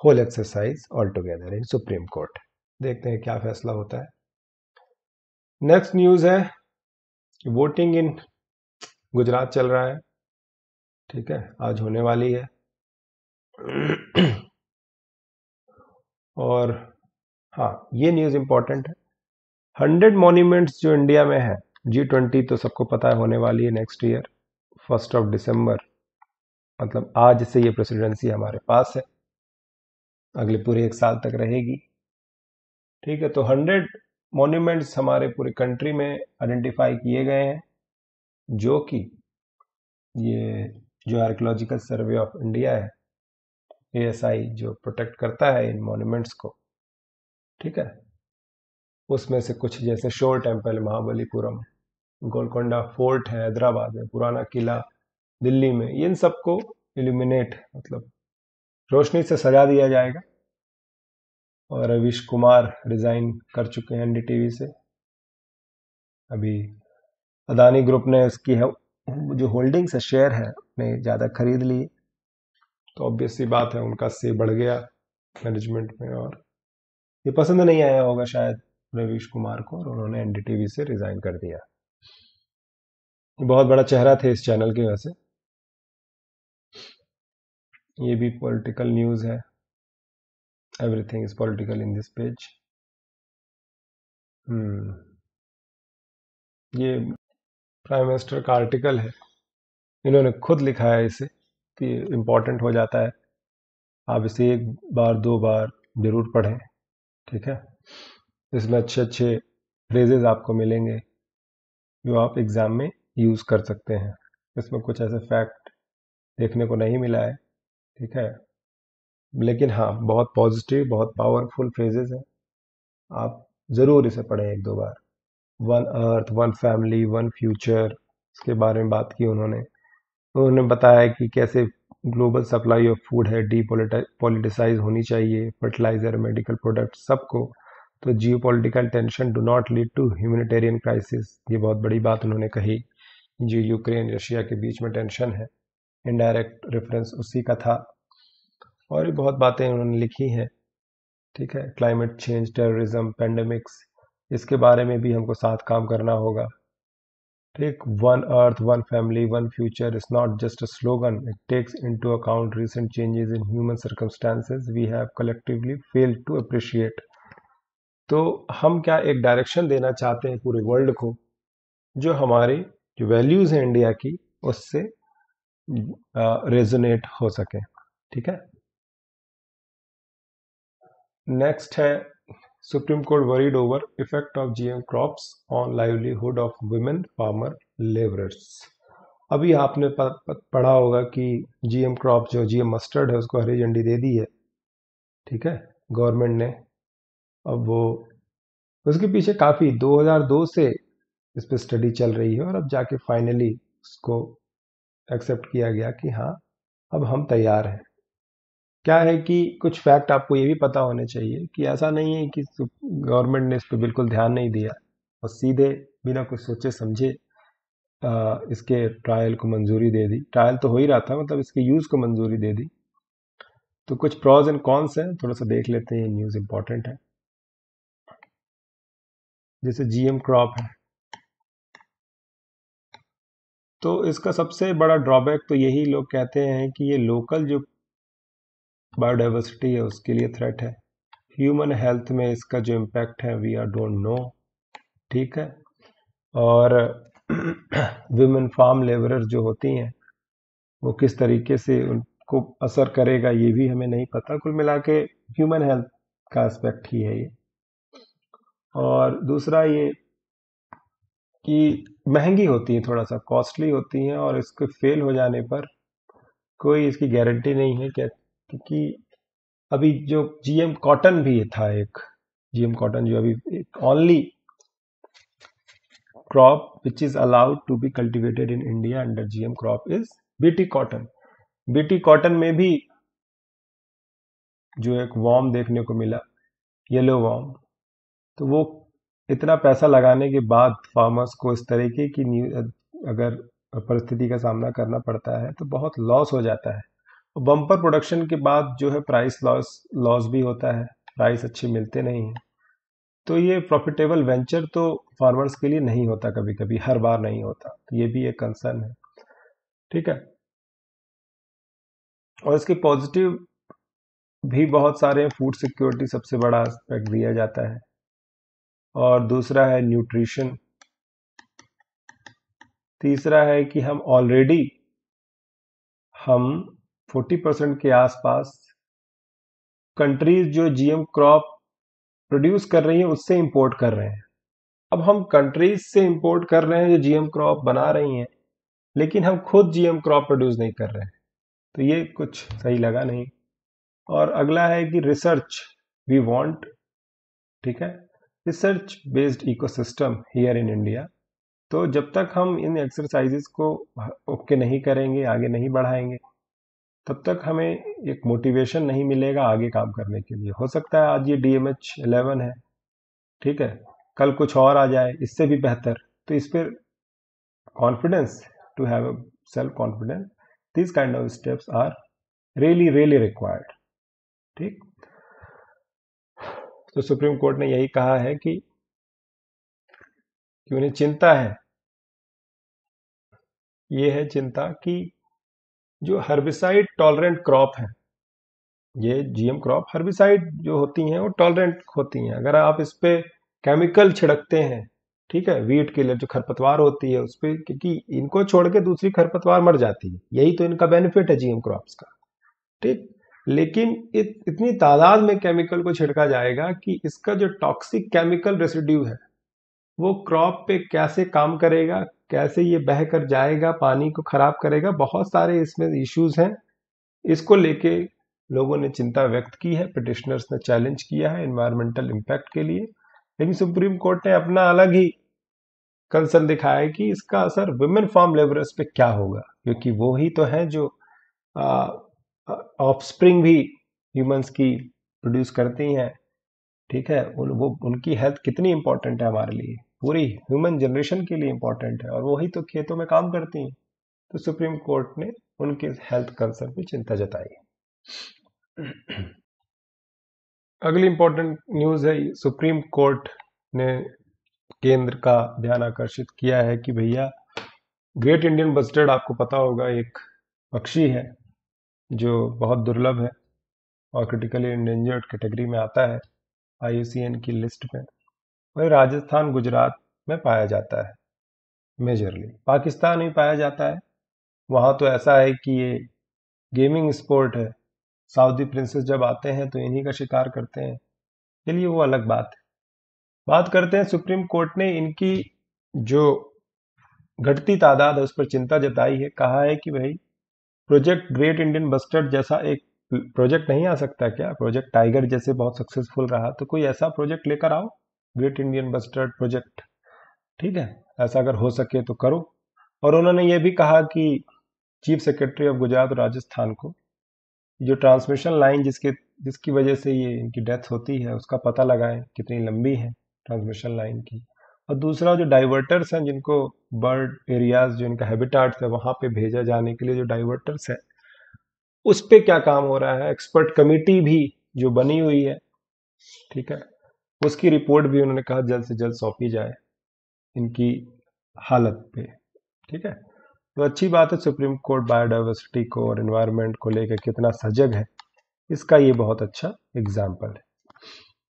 whole exercise all together in supreme court. देखते हैं क्या फैसला होता है। नेक्स्ट न्यूज है, वोटिंग इन गुजरात चल रहा है, ठीक है, आज होने वाली है। और हाँ, ये न्यूज इंपॉर्टेंट है, 100 मॉन्यूमेंट्स जो इंडिया में है, G20 तो सबको पता है होने वाली है नेक्स्ट ईयर 1 दिसंबर, मतलब आज से ये प्रेसिडेंसी हमारे पास है, अगले पूरे 1 साल तक रहेगी। ठीक है, तो 100 मॉन्यूमेंट्स हमारे पूरे कंट्री में आइडेंटिफाई किए गए हैं, जो कि ये जो आर्कियोलॉजिकल सर्वे ऑफ इंडिया है, ASI, जो प्रोटेक्ट करता है इन मॉन्यूमेंट्स को, ठीक है, उसमें से कुछ जैसे शोर टेम्पल महाबलीपुरम, गोलकोंडा फोर्ट है हैदराबाद में, पुराना किला दिल्ली में, इन सबको इल्यूमिनेट मतलब रोशनी से सजा दिया जाएगा। और रवीश कुमार रिजाइन कर चुके हैं एनडीटीवी से। अभी अदानी ग्रुप ने इसकी है जो होल्डिंग्स है, शेयर है, ने ज़्यादा खरीद ली, तो ऑब्वियस सी बात है उनका से बढ़ गया मैनेजमेंट में, और ये पसंद नहीं आया होगा शायद रवीश कुमार को, और उन्होंने एनडीटीवी से रिजाइन कर दिया। बहुत बड़ा चेहरा थे इस चैनल के वैसे। ये भी पॉलिटिकल न्यूज़ है, everything is political in this page. ये प्राइम मिनिस्टर का आर्टिकल है, इन्होंने खुद लिखा है इसे कि इम्पोर्टेंट हो जाता है, आप इसे 1 बार 2 बार जरूर पढ़ें। ठीक है, इसमें अच्छे अच्छे फ्रेजेस आपको मिलेंगे जो आप एग्जाम में यूज कर सकते हैं। इसमें कुछ ऐसे फैक्ट देखने को नहीं मिला है, ठीक है, लेकिन हाँ बहुत पॉजिटिव, बहुत पावरफुल फ्रेजेस हैं, आप जरूर इसे पढ़ें 1 2 बार। One earth, one family, one future, इसके बारे में बात की उन्होंने। उन्होंने बताया कि कैसे ग्लोबल सप्लाई ऑफ फूड है डीपोलिटिसाइज होनी चाहिए, फर्टिलाइजर, मेडिकल प्रोडक्ट सबको। तो geopolitical tension do not lead to humanitarian crisis, ये बहुत बड़ी बात उन्होंने कही। जो यूक्रेन रशिया के बीच में टेंशन है, इनडायरेक्ट रेफरेंस उसी का था। और भी बहुत बातें उन्होंने लिखी हैं। ठीक है, क्लाइमेट चेंज, टेररिज्म, पेंडेमिक्स, इसके बारे में भी हमको साथ काम करना होगा। ठीक, one earth one family one future is not just a slogan, it takes into account recent changes in human circumstances we have collectively failed to appreciate। तो हम क्या एक डायरेक्शन देना चाहते हैं पूरे वर्ल्ड को, जो हमारी जो वैल्यूज हैं इंडिया की उससे रेजोनेट हो सके। ठीक है, नेक्स्ट है Supreme court worried over effect of GM crops on livelihood of women farmer labourers. अभी आपने पढ़ा होगा कि जीएम क्रॉप जो जीएम मस्टर्ड है उसको हरी झंडी दे दी है। ठीक है, गवर्नमेंट ने। अब वो उसके पीछे काफ़ी 2002 से इस पर स्टडी चल रही है और अब जाके फाइनली उसको एक्सेप्ट किया गया कि हाँ अब हम तैयार हैं। क्या है कि कुछ फैक्ट आपको ये भी पता होने चाहिए कि ऐसा नहीं है कि गवर्नमेंट ने इस पर बिल्कुल ध्यान नहीं दिया और सीधे बिना कुछ सोचे समझे इसके ट्रायल को मंजूरी दे दी। ट्रायल तो हो ही रहा था, मतलब इसके यूज़ को मंजूरी दे दी। तो कुछ प्रॉज एंड कॉन्स हैं, थोड़ा सा देख लेते हैं, न्यूज़ इंपॉर्टेंट है। जैसे जीएम क्रॉप है, तो इसका सबसे बड़ा ड्रॉबैक तो यही लोग कहते हैं कि ये लोकल जो बायोडाइवर्सिटी है उसके लिए थ्रेट है। ह्यूमन हेल्थ में इसका जो इम्पैक्ट है वी आर डोंट नो। ठीक है, और विमेन फार्म लेबरर जो होती हैं वो किस तरीके से उनको असर करेगा ये भी हमें नहीं पता। कुल मिला के ह्यूमन हेल्थ का एस्पेक्ट ही है ये। और दूसरा ये कि महंगी होती है, थोड़ा सा कॉस्टली होती हैं, और इसके फेल हो जाने पर कोई इसकी गारंटी नहीं है क्या, क्योंकि अभी जो जीएम कॉटन भी था, एक जीएम कॉटन जो अभी only crop which is allowed to be cultivated in India under GM crop is BT cotton. BT cotton में भी जो एक वॉर्म देखने को मिला, येलो वॉर्म, तो वो इतना पैसा लगाने के बाद फार्मर्स को इस तरीके की अगर परिस्थिति का सामना करना पड़ता है तो बहुत लॉस हो जाता है। बम्पर प्रोडक्शन के बाद जो है प्राइस लॉस भी होता है, प्राइस अच्छे मिलते नहीं हैं। तो ये प्रॉफिटेबल वेंचर तो फार्मर्स के लिए नहीं होता, कभी कभी, हर बार नहीं होता। तो ये भी एक कंसर्न है। ठीक है, और इसके पॉजिटिव भी बहुत सारे हैं। फूड सिक्योरिटी सबसे बड़ा एस्पेक्ट दिया जाता है, और दूसरा है न्यूट्रिशन। तीसरा है कि हम 40% के आसपास कंट्रीज जो जीएम क्रॉप प्रोड्यूस कर रही हैं उससे इंपोर्ट कर रहे हैं। अब हम कंट्रीज से इंपोर्ट कर रहे हैं जो जीएम क्रॉप बना रही हैं, लेकिन हम खुद जीएम क्रॉप प्रोड्यूस नहीं कर रहे हैं, तो ये कुछ सही लगा नहीं। और अगला है कि रिसर्च वी वांट। ठीक है, research based ecosystem here in India. तो जब तक हम इन एक्सरसाइजेस को ओके नहीं करेंगे, आगे नहीं बढ़ाएंगे, तब तक हमें एक मोटिवेशन नहीं मिलेगा आगे काम करने के लिए। हो सकता है आज ये DMH11 है, ठीक है, कल कुछ और आ जाए इससे भी बेहतर। तो इस पर confidence, to have a self confidence, this kind of steps are really really required. ठीक, तो सुप्रीम कोर्ट ने यही कहा है कि उन्हें चिंता है, ये है चिंता कि जो हर्बिसाइड टॉलरेंट क्रॉप है, ये जीएम क्रॉप हर्बिसाइड जो होती हैं वो टॉलरेंट होती हैं। अगर आप इस पे केमिकल छिड़कते हैं, ठीक है, वीट के लिए जो खरपतवार होती है उस पर, क्योंकि इनको छोड़ के दूसरी खरपतवार मर जाती है, यही तो इनका बेनिफिट है जीएम क्रॉप्स का। ठीक, लेकिन इतनी तादाद में केमिकल को छिड़का जाएगा कि इसका जो टॉक्सिक केमिकल रेसिड्यू है वो क्रॉप पे कैसे काम करेगा, कैसे ये बह कर जाएगा, पानी को खराब करेगा, बहुत सारे इसमें इश्यूज हैं। इसको लेके लोगों ने चिंता व्यक्त की है, पिटिशनर्स ने चैलेंज किया है एनवायरमेंटल इम्पैक्ट के लिए। लेकिन सुप्रीम कोर्ट ने अपना अलग ही कंसर्न दिखाया है कि इसका असर वुमेन फार्म लेबरर्स पे क्या होगा, क्योंकि वो ही तो हैं जो ऑफस्प्रिंग भी ह्यूमंस की प्रोड्यूस करती हैं, ठीक है। वो उनकी हेल्थ कितनी इंपॉर्टेंट है हमारे लिए, पूरी ह्यूमन जनरेशन के लिए इंपॉर्टेंट है, और वही तो खेतों में काम करती हैं। तो सुप्रीम कोर्ट ने उनके हेल्थ कंसर्न पे चिंता जताई है। अगली इंपॉर्टेंट न्यूज है, सुप्रीम कोर्ट ने केंद्र का ध्यान आकर्षित किया है कि भैया ग्रेट इंडियन बस्टर्ड, आपको पता होगा, एक पक्षी है जो बहुत दुर्लभ है और क्रिटिकली इंडेंजर्ड कैटेगरी में आता है IUCN की लिस्ट में। वही राजस्थान गुजरात में पाया जाता है, मेजरली पाकिस्तान में पाया जाता है। वहाँ तो ऐसा है कि ये गेमिंग स्पोर्ट है, सऊदी प्रिंसेस जब आते हैं तो इन्हीं का शिकार करते हैं। चलिए वो अलग बात है। बात करते हैं, सुप्रीम कोर्ट ने इनकी जो घटती तादाद है उस पर चिंता जताई है। कहा है कि भाई प्रोजेक्ट ग्रेट इंडियन बस्टर्ड जैसा एक प्रोजेक्ट नहीं आ सकता क्या? प्रोजेक्ट टाइगर जैसे बहुत सक्सेसफुल रहा, तो कोई ऐसा प्रोजेक्ट लेकर आओ, ग्रेट इंडियन बस्टर्ड प्रोजेक्ट, ठीक है। ऐसा अगर हो सके तो करो। और उन्होंने ये भी कहा कि चीफ सेक्रेटरी ऑफ गुजरात और राजस्थान को जो ट्रांसमिशन लाइन जिसकी वजह से ये इनकी डेथ होती है उसका पता लगाएं, कितनी लंबी है ट्रांसमिशन लाइन की। और दूसरा जो डाइवर्टर्स हैं, जिनको बर्ड एरियाज जो इनका हैबिटाट्स है वहां पे भेजा जाने के लिए जो डाइवर्टर्स है, उस पे क्या काम हो रहा है। एक्सपर्ट कमेटी भी जो बनी हुई है, ठीक है, उसकी रिपोर्ट भी उन्होंने कहा जल्द से जल्द सौंपी जाए इनकी हालत पे, ठीक है। तो अच्छी बात है, सुप्रीम कोर्ट बायोडाइवर्सिटी को और एनवायरनमेंट को लेकर कितना सजग है, इसका ये बहुत अच्छा एग्जाम्पल है।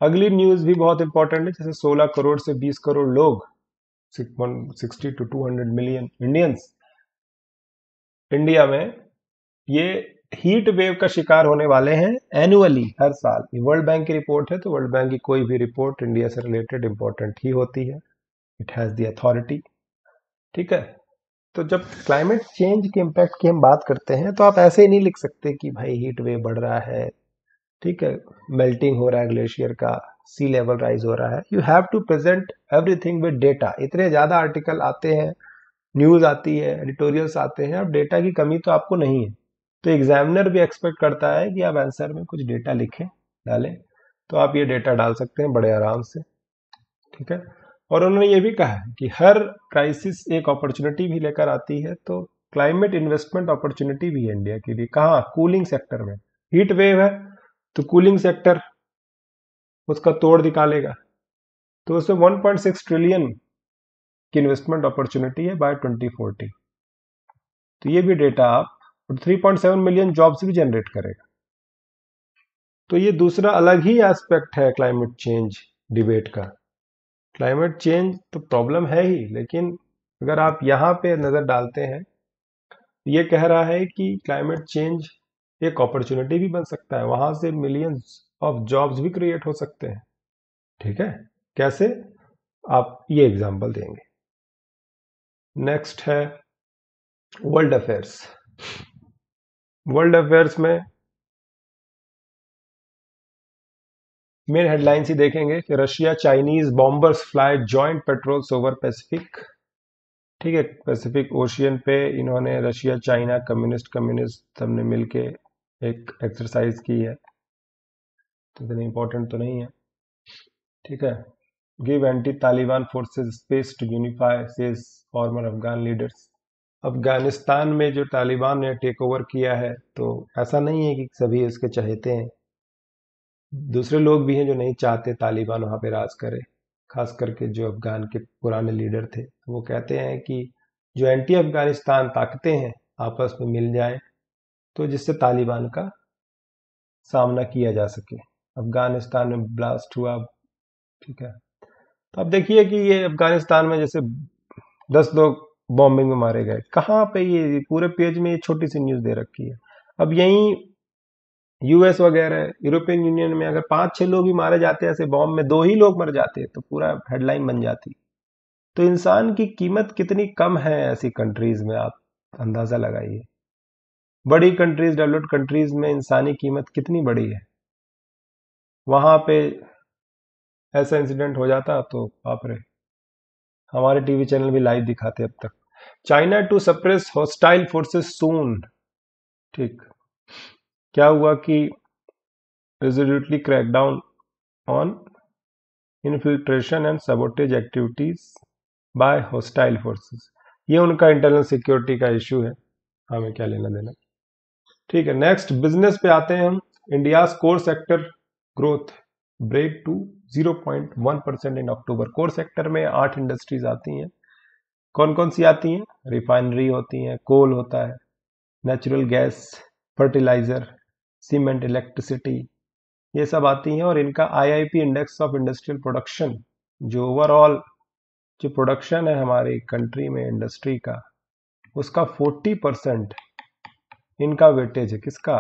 अगली न्यूज भी बहुत इंपॉर्टेंट है, जैसे 16 करोड़ से 20 करोड़ लोग, 60 to 200 मिलियन इंडियंस इंडिया में ये हीट वेव का शिकार होने वाले हैं एनुअली, हर साल। ये वर्ल्ड बैंक की रिपोर्ट है, तो वर्ल्ड बैंक की कोई भी रिपोर्ट इंडिया से रिलेटेड इंपॉर्टेंट ही होती है। इट हैज द अथॉरिटी, ठीक है। तो जब क्लाइमेट चेंज के इम्पैक्ट की हम बात करते हैं तो आप ऐसे ही नहीं लिख सकते कि भाई हीट वेव बढ़ रहा है, ठीक है, मेल्टिंग हो रहा है ग्लेशियर का, सी लेवल राइज हो रहा है। You have to present everything with data. इतने ज्यादा आर्टिकल आते हैं, न्यूज आती है, एडिटोरियल्स आते हैं, अब डेटा की कमी तो आपको नहीं है। तो एग्जामिनर भी एक्सपेक्ट करता है कि आप आंसर में कुछ डेटा लिखें, डालें। तो आप ये डेटा डाल सकते हैं बड़े आराम से, ठीक है। और उन्होंने ये भी कहा है कि हर क्राइसिस एक अपॉर्चुनिटी भी लेकर आती है, तो क्लाइमेट इन्वेस्टमेंट अपॉर्चुनिटी भी है इंडिया के लिए। कहाँ? कूलिंग सेक्टर में। हीट वेव है तो कूलिंग सेक्टर उसका तोड़ निकालेगा। तो उसमें 1.6 ट्रिलियन की इन्वेस्टमेंट अपॉर्चुनिटी है बाय 2040। तो ये भी डेटा आप, 3.7 मिलियन जॉब्स भी जनरेट करेगा। तो ये दूसरा अलग ही एस्पेक्ट है क्लाइमेट चेंज डिबेट का। क्लाइमेट चेंज तो प्रॉब्लम है ही, लेकिन अगर आप यहाँ पे नजर डालते हैं, ये कह रहा है कि क्लाइमेट चेंज एक अपॉर्चुनिटी भी बन सकता है, वहां से मिलियंस ऑफ जॉब्स भी क्रिएट हो सकते हैं, ठीक है। कैसे? आप ये एग्जांपल देंगे। नेक्स्ट है वर्ल्ड अफेयर्स। वर्ल्ड अफेयर्स में मेन हेडलाइंस ही देखेंगे कि Russia Chinese bombers fly joint patrols over Pacific, ठीक है। पैसिफिक ओशियन पे इन्होंने रशिया चाइना कम्युनिस्ट सबने मिलके एक एक्सरसाइज की है, तो इतनी इंपॉर्टेंट तो नहीं है, ठीक है। Give anti Taliban forces space to unify says former Afghan leaders. Afghanistan में जो तालिबान ने टेक ओवर किया है, तो ऐसा नहीं है कि सभी इसके चहेते हैं, दूसरे लोग भी हैं जो नहीं चाहते तालिबान वहां पे राज करे। खास करके जो अफगान के पुराने लीडर थे, तो वो कहते हैं कि जो एंटी अफगानिस्तान ताकतें हैं आपस में मिल जाए, तो जिससे तालिबान का सामना किया जा सके। अफगानिस्तान में ब्लास्ट हुआ, ठीक है। तो अब देखिए कि ये अफगानिस्तान में जैसे 10 लोग बॉम्बिंग में मारे गए, कहाँ पे ये पूरे पेज में ये छोटी सी न्यूज दे रखी है। अब यहीं US वगैरह यूरोपियन यूनियन में अगर 5-6 लोग भी मारे जाते हैं ऐसे बॉम्ब में, 2 ही लोग मर जाते हैं, तो पूरा हेडलाइन बन जाती। तो इंसान की कीमत कितनी कम है ऐसी कंट्रीज में, आप अंदाजा लगाइए। बड़ी कंट्रीज, डेवलप्ड कंट्रीज में इंसानी कीमत कितनी बड़ी है, वहां पे ऐसा इंसिडेंट हो जाता तो बाप रे, हमारे टीवी चैनल भी लाइव दिखाते अब तक। China to suppress hostile forces soon, ठीक, क्या हुआ कि resolutely crack down on infiltration and sabotage activities by hostile forces। ये उनका इंटरनल सिक्योरिटी का इशू है, हमें क्या लेना देना। ठीक है, नेक्स्ट बिजनेस पे आते हैं हम। India core sector growth break to 0.1% in October. Core sector में 8 इंडस्ट्रीज आती हैं। कौन कौन सी आती हैं? रिफाइनरी होती हैं, कोल होता है, natural gas, fertiliser, cement, electricity, ये सब आती हैं। और इनका IIP index of industrial production, जो ओवरऑल जो प्रोडक्शन है हमारी कंट्री में इंडस्ट्री का, उसका 40% इनका वेटेज है। किसका?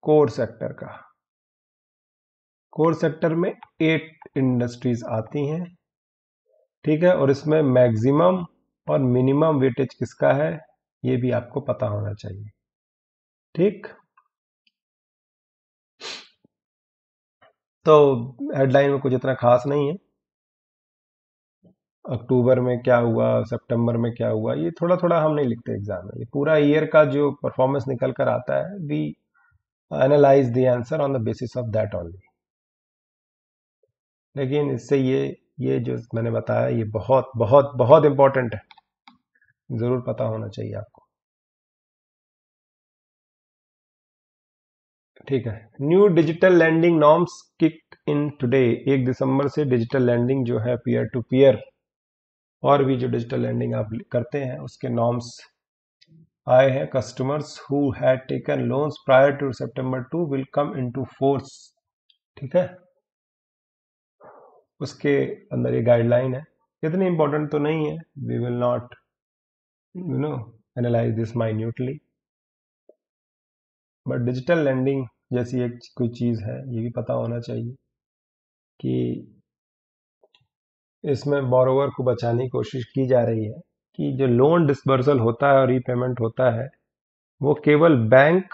कोर सेक्टर का। कोर सेक्टर में 8 इंडस्ट्रीज आती हैं, ठीक है। और इसमें मैक्सिमम और मिनिमम वेटेज किसका है, ये भी आपको पता होना चाहिए। ठीक, तो हेडलाइन में कुछ इतना खास नहीं है। अक्टूबर में क्या हुआ, सितंबर में क्या हुआ, ये थोड़ा थोड़ा हम नहीं लिखते एग्जाम में। ये पूरा ईयर का जो परफॉर्मेंस निकल कर आता है, we analyse the answer on the basis of that only. लेकिन इससे ये जो मैंने बताया, ये बहुत बहुत बहुत इंपॉर्टेंट है, जरूर पता होना चाहिए आपको। ठीक है, new digital lending norms kick in today. 1 दिसंबर से डिजिटल लैंडिंग जो है, पीयर टू पीयर और भी जो डिजिटल लैंडिंग आप करते हैं, उसके नॉर्म्स आए हैं। Customers who had taken loans prior to September 2 will come into force. ठीक है, उसके अंदर ये गाइडलाइन है। इतनी इंपॉर्टेंट तो नहीं है, we will not analyse this minutely, but digital lending जैसी एक कोई चीज़ है, ये भी पता होना चाहिए कि इसमें बोरोवर को बचाने की कोशिश की जा रही है कि जो लोन डिसबर्सल होता है और रीपेमेंट होता है, वो केवल बैंक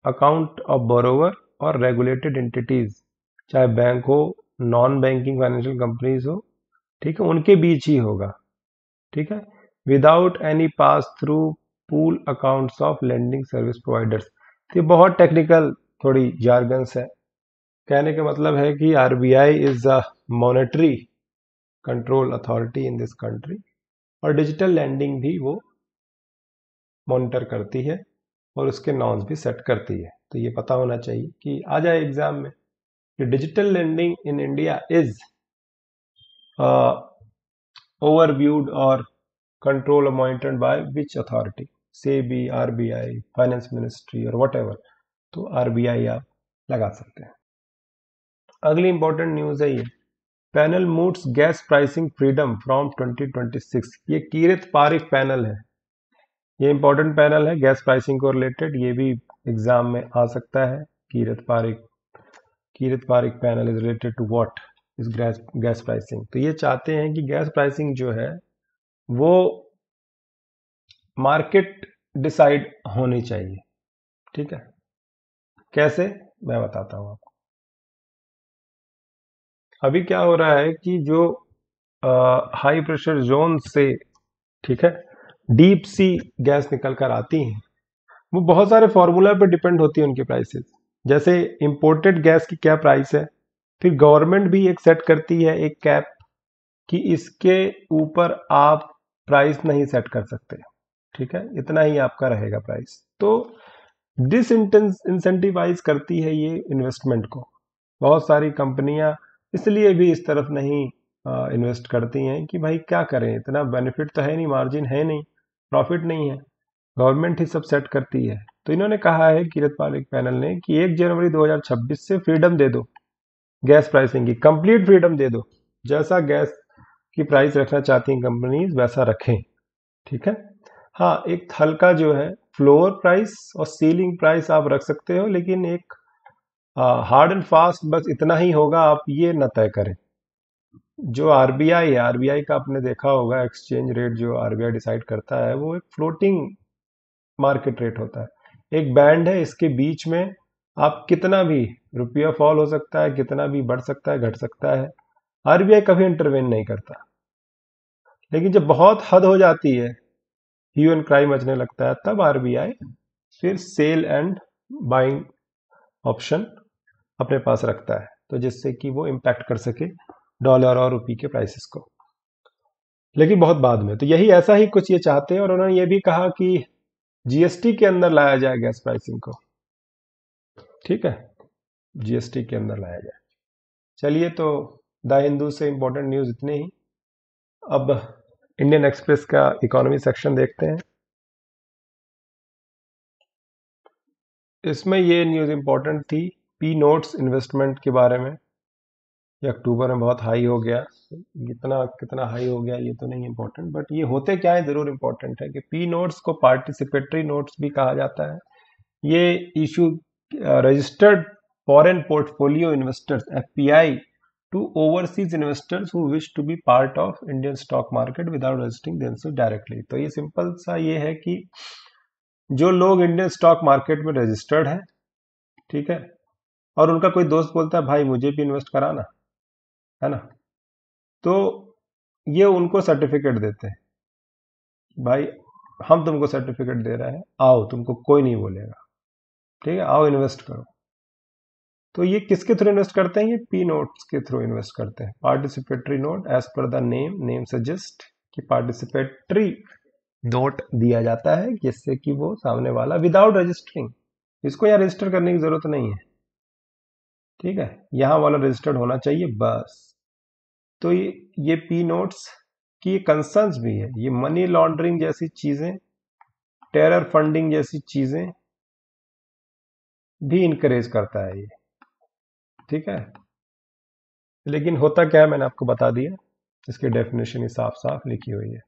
अकाउंट ऑफ बोरोवर और रेगुलेटेड एंटिटीज, चाहे बैंक हो, नॉन बैंकिंग फाइनेंशियल कंपनीज हो, ठीक है, उनके बीच ही होगा। ठीक है, without any pass through pool accounts of lending service providers. ये बहुत टेक्निकल थोड़ी जार्गन्स है। कहने का मतलब है कि RBI is a monetary control authority in this country, और डिजिटल लैंडिंग भी वो मॉनिटर करती है और उसके नॉर्म्स भी सेट करती है। तो ये पता होना चाहिए कि आ जाए एग्जाम में कि digital landing in India is overviewed और कंट्रोल और monitored by which authority, SEBI, RBI, finance ministry और व्हाटएवर। तो आरबीआई आप लगा सकते हैं। अगली इंपॉर्टेंट न्यूज है ये, panel moves gas pricing freedom from 2026। ये कीरत पारिक पैनल है, ये इंपॉर्टेंट पैनल है गैस प्राइसिंग को रिलेटेड, ये भी एग्जाम में आ सकता है। Kirit Parikh panel is related to what, इस गैस प्राइसिंग। तो ये चाहते हैं कि गैस प्राइसिंग जो है वो मार्केट डिसाइड होनी चाहिए। ठीक है, कैसे, मैं बताता हूं आपको। अभी क्या हो रहा है कि जो हाई प्रेशर जोन से, ठीक है, डीप सी गैस निकल कर आती हैं, वो बहुत सारे फॉर्मूला पे डिपेंड होती है उनकी प्राइसेस। जैसे इंपोर्टेड गैस की क्या प्राइस है, फिर गवर्नमेंट भी एक सेट करती है एक कैप कि इसके ऊपर आप प्राइस नहीं सेट कर सकते। ठीक है, इतना ही आपका रहेगा प्राइस। तो डिस इंसेंटिवाइज करती है ये इन्वेस्टमेंट को। बहुत सारी कंपनियां इसलिए भी इस तरफ नहीं इन्वेस्ट करती हैं कि भाई क्या करें, इतना बेनिफिट तो है नहीं, मार्जिन है नहीं, प्रॉफिट नहीं है, गवर्नमेंट ही सब सेट करती है। तो इन्होंने कहा है कीरत पारिक पैनल ने कि 1 जनवरी 2026 से फ्रीडम दे दो, गैस प्राइसिंग की कंप्लीट फ्रीडम दे दो। जैसा गैस की प्राइस रखना चाहती हैं कंपनीज वैसा रखें। ठीक है, हाँ, एक हल्का जो है फ्लोर प्राइस और सीलिंग प्राइस आप रख सकते हो, लेकिन एक हार्ड एंड फास्ट बस इतना ही होगा, आप ये न तय करें। जो आरबीआई है, आरबीआई का आपने देखा होगा, एक्सचेंज रेट जो आरबीआई डिसाइड करता है वो एक फ्लोटिंग मार्केट रेट होता है। एक बैंड है, इसके बीच में आप कितना भी, रुपया फॉल हो सकता है, कितना भी बढ़ सकता है, घट सकता है, आरबीआई कभी इंटरवेन नहीं करता। लेकिन जब बहुत हद हो जाती है, ह्यू एंड क्राई मचने लगता है, तब आरबीआई फिर सेल एंड बाइंग ऑप्शन अपने पास रखता है, तो जिससे कि वो इम्पैक्ट कर सके डॉलर और रुपये के प्राइसेस को, लेकिन बहुत बाद में। तो यही ऐसा ही कुछ ये चाहते हैं, और उन्होंने ये भी कहा कि जीएसटी के अंदर लाया जाए गैस प्राइसिंग को। ठीक है, जीएसटी के अंदर लाया जाए। चलिए, तो द हिंदू से इंपॉर्टेंट न्यूज इतने ही। अब इंडियन एक्सप्रेस का इकोनॉमी सेक्शन देखते हैं। इसमें ये न्यूज इंपॉर्टेंट थी पी नोट्स इन्वेस्टमेंट के बारे में। ये अक्टूबर में बहुत हाई हो गया, इतना कितना हाई हो गया ये तो नहीं इंपॉर्टेंट, बट ये होते क्या है जरूर इंपॉर्टेंट है कि पी नोट्स को पार्टिसिपेटरी नोट्स भी कहा जाता है। ये issue registered foreign portfolio investors FPI to overseas investors who wish to be part of Indian stock market without registering themselves directly. तो ये सिंपल सा ये है कि जो लोग इंडियन स्टॉक मार्केट में रजिस्टर्ड है, ठीक है, और उनका कोई दोस्त बोलता है भाई मुझे भी इन्वेस्ट कराना है ना, तो ये उनको सर्टिफिकेट देते हैं, भाई हम तुमको सर्टिफिकेट दे रहे हैं, आओ, तुमको कोई नहीं बोलेगा, ठीक है, आओ इन्वेस्ट करो। तो ये किसके थ्रू इन्वेस्ट करते हैं? ये पी नोट्स के थ्रू इन्वेस्ट करते हैं। Participatory note as per the name suggest कि पार्टिसिपेटरी नोट दिया जाता है जिससे कि वो सामने वाला विदाउट रजिस्टरिंग, इसको यहाँ रजिस्टर करने की जरूरत नहीं है, ठीक है, यहाँ वाला रजिस्टर्ड होना चाहिए बस। तो ये पी नोट्स की कंसर्न्स भी है, ये मनी लॉन्ड्रिंग जैसी चीजें, टेरर फंडिंग जैसी चीजें भी इनकरेज करता है ये, ठीक है। लेकिन होता क्या है मैंने आपको बता दिया, इसकी डेफिनेशन ही साफ साफ लिखी हुई है।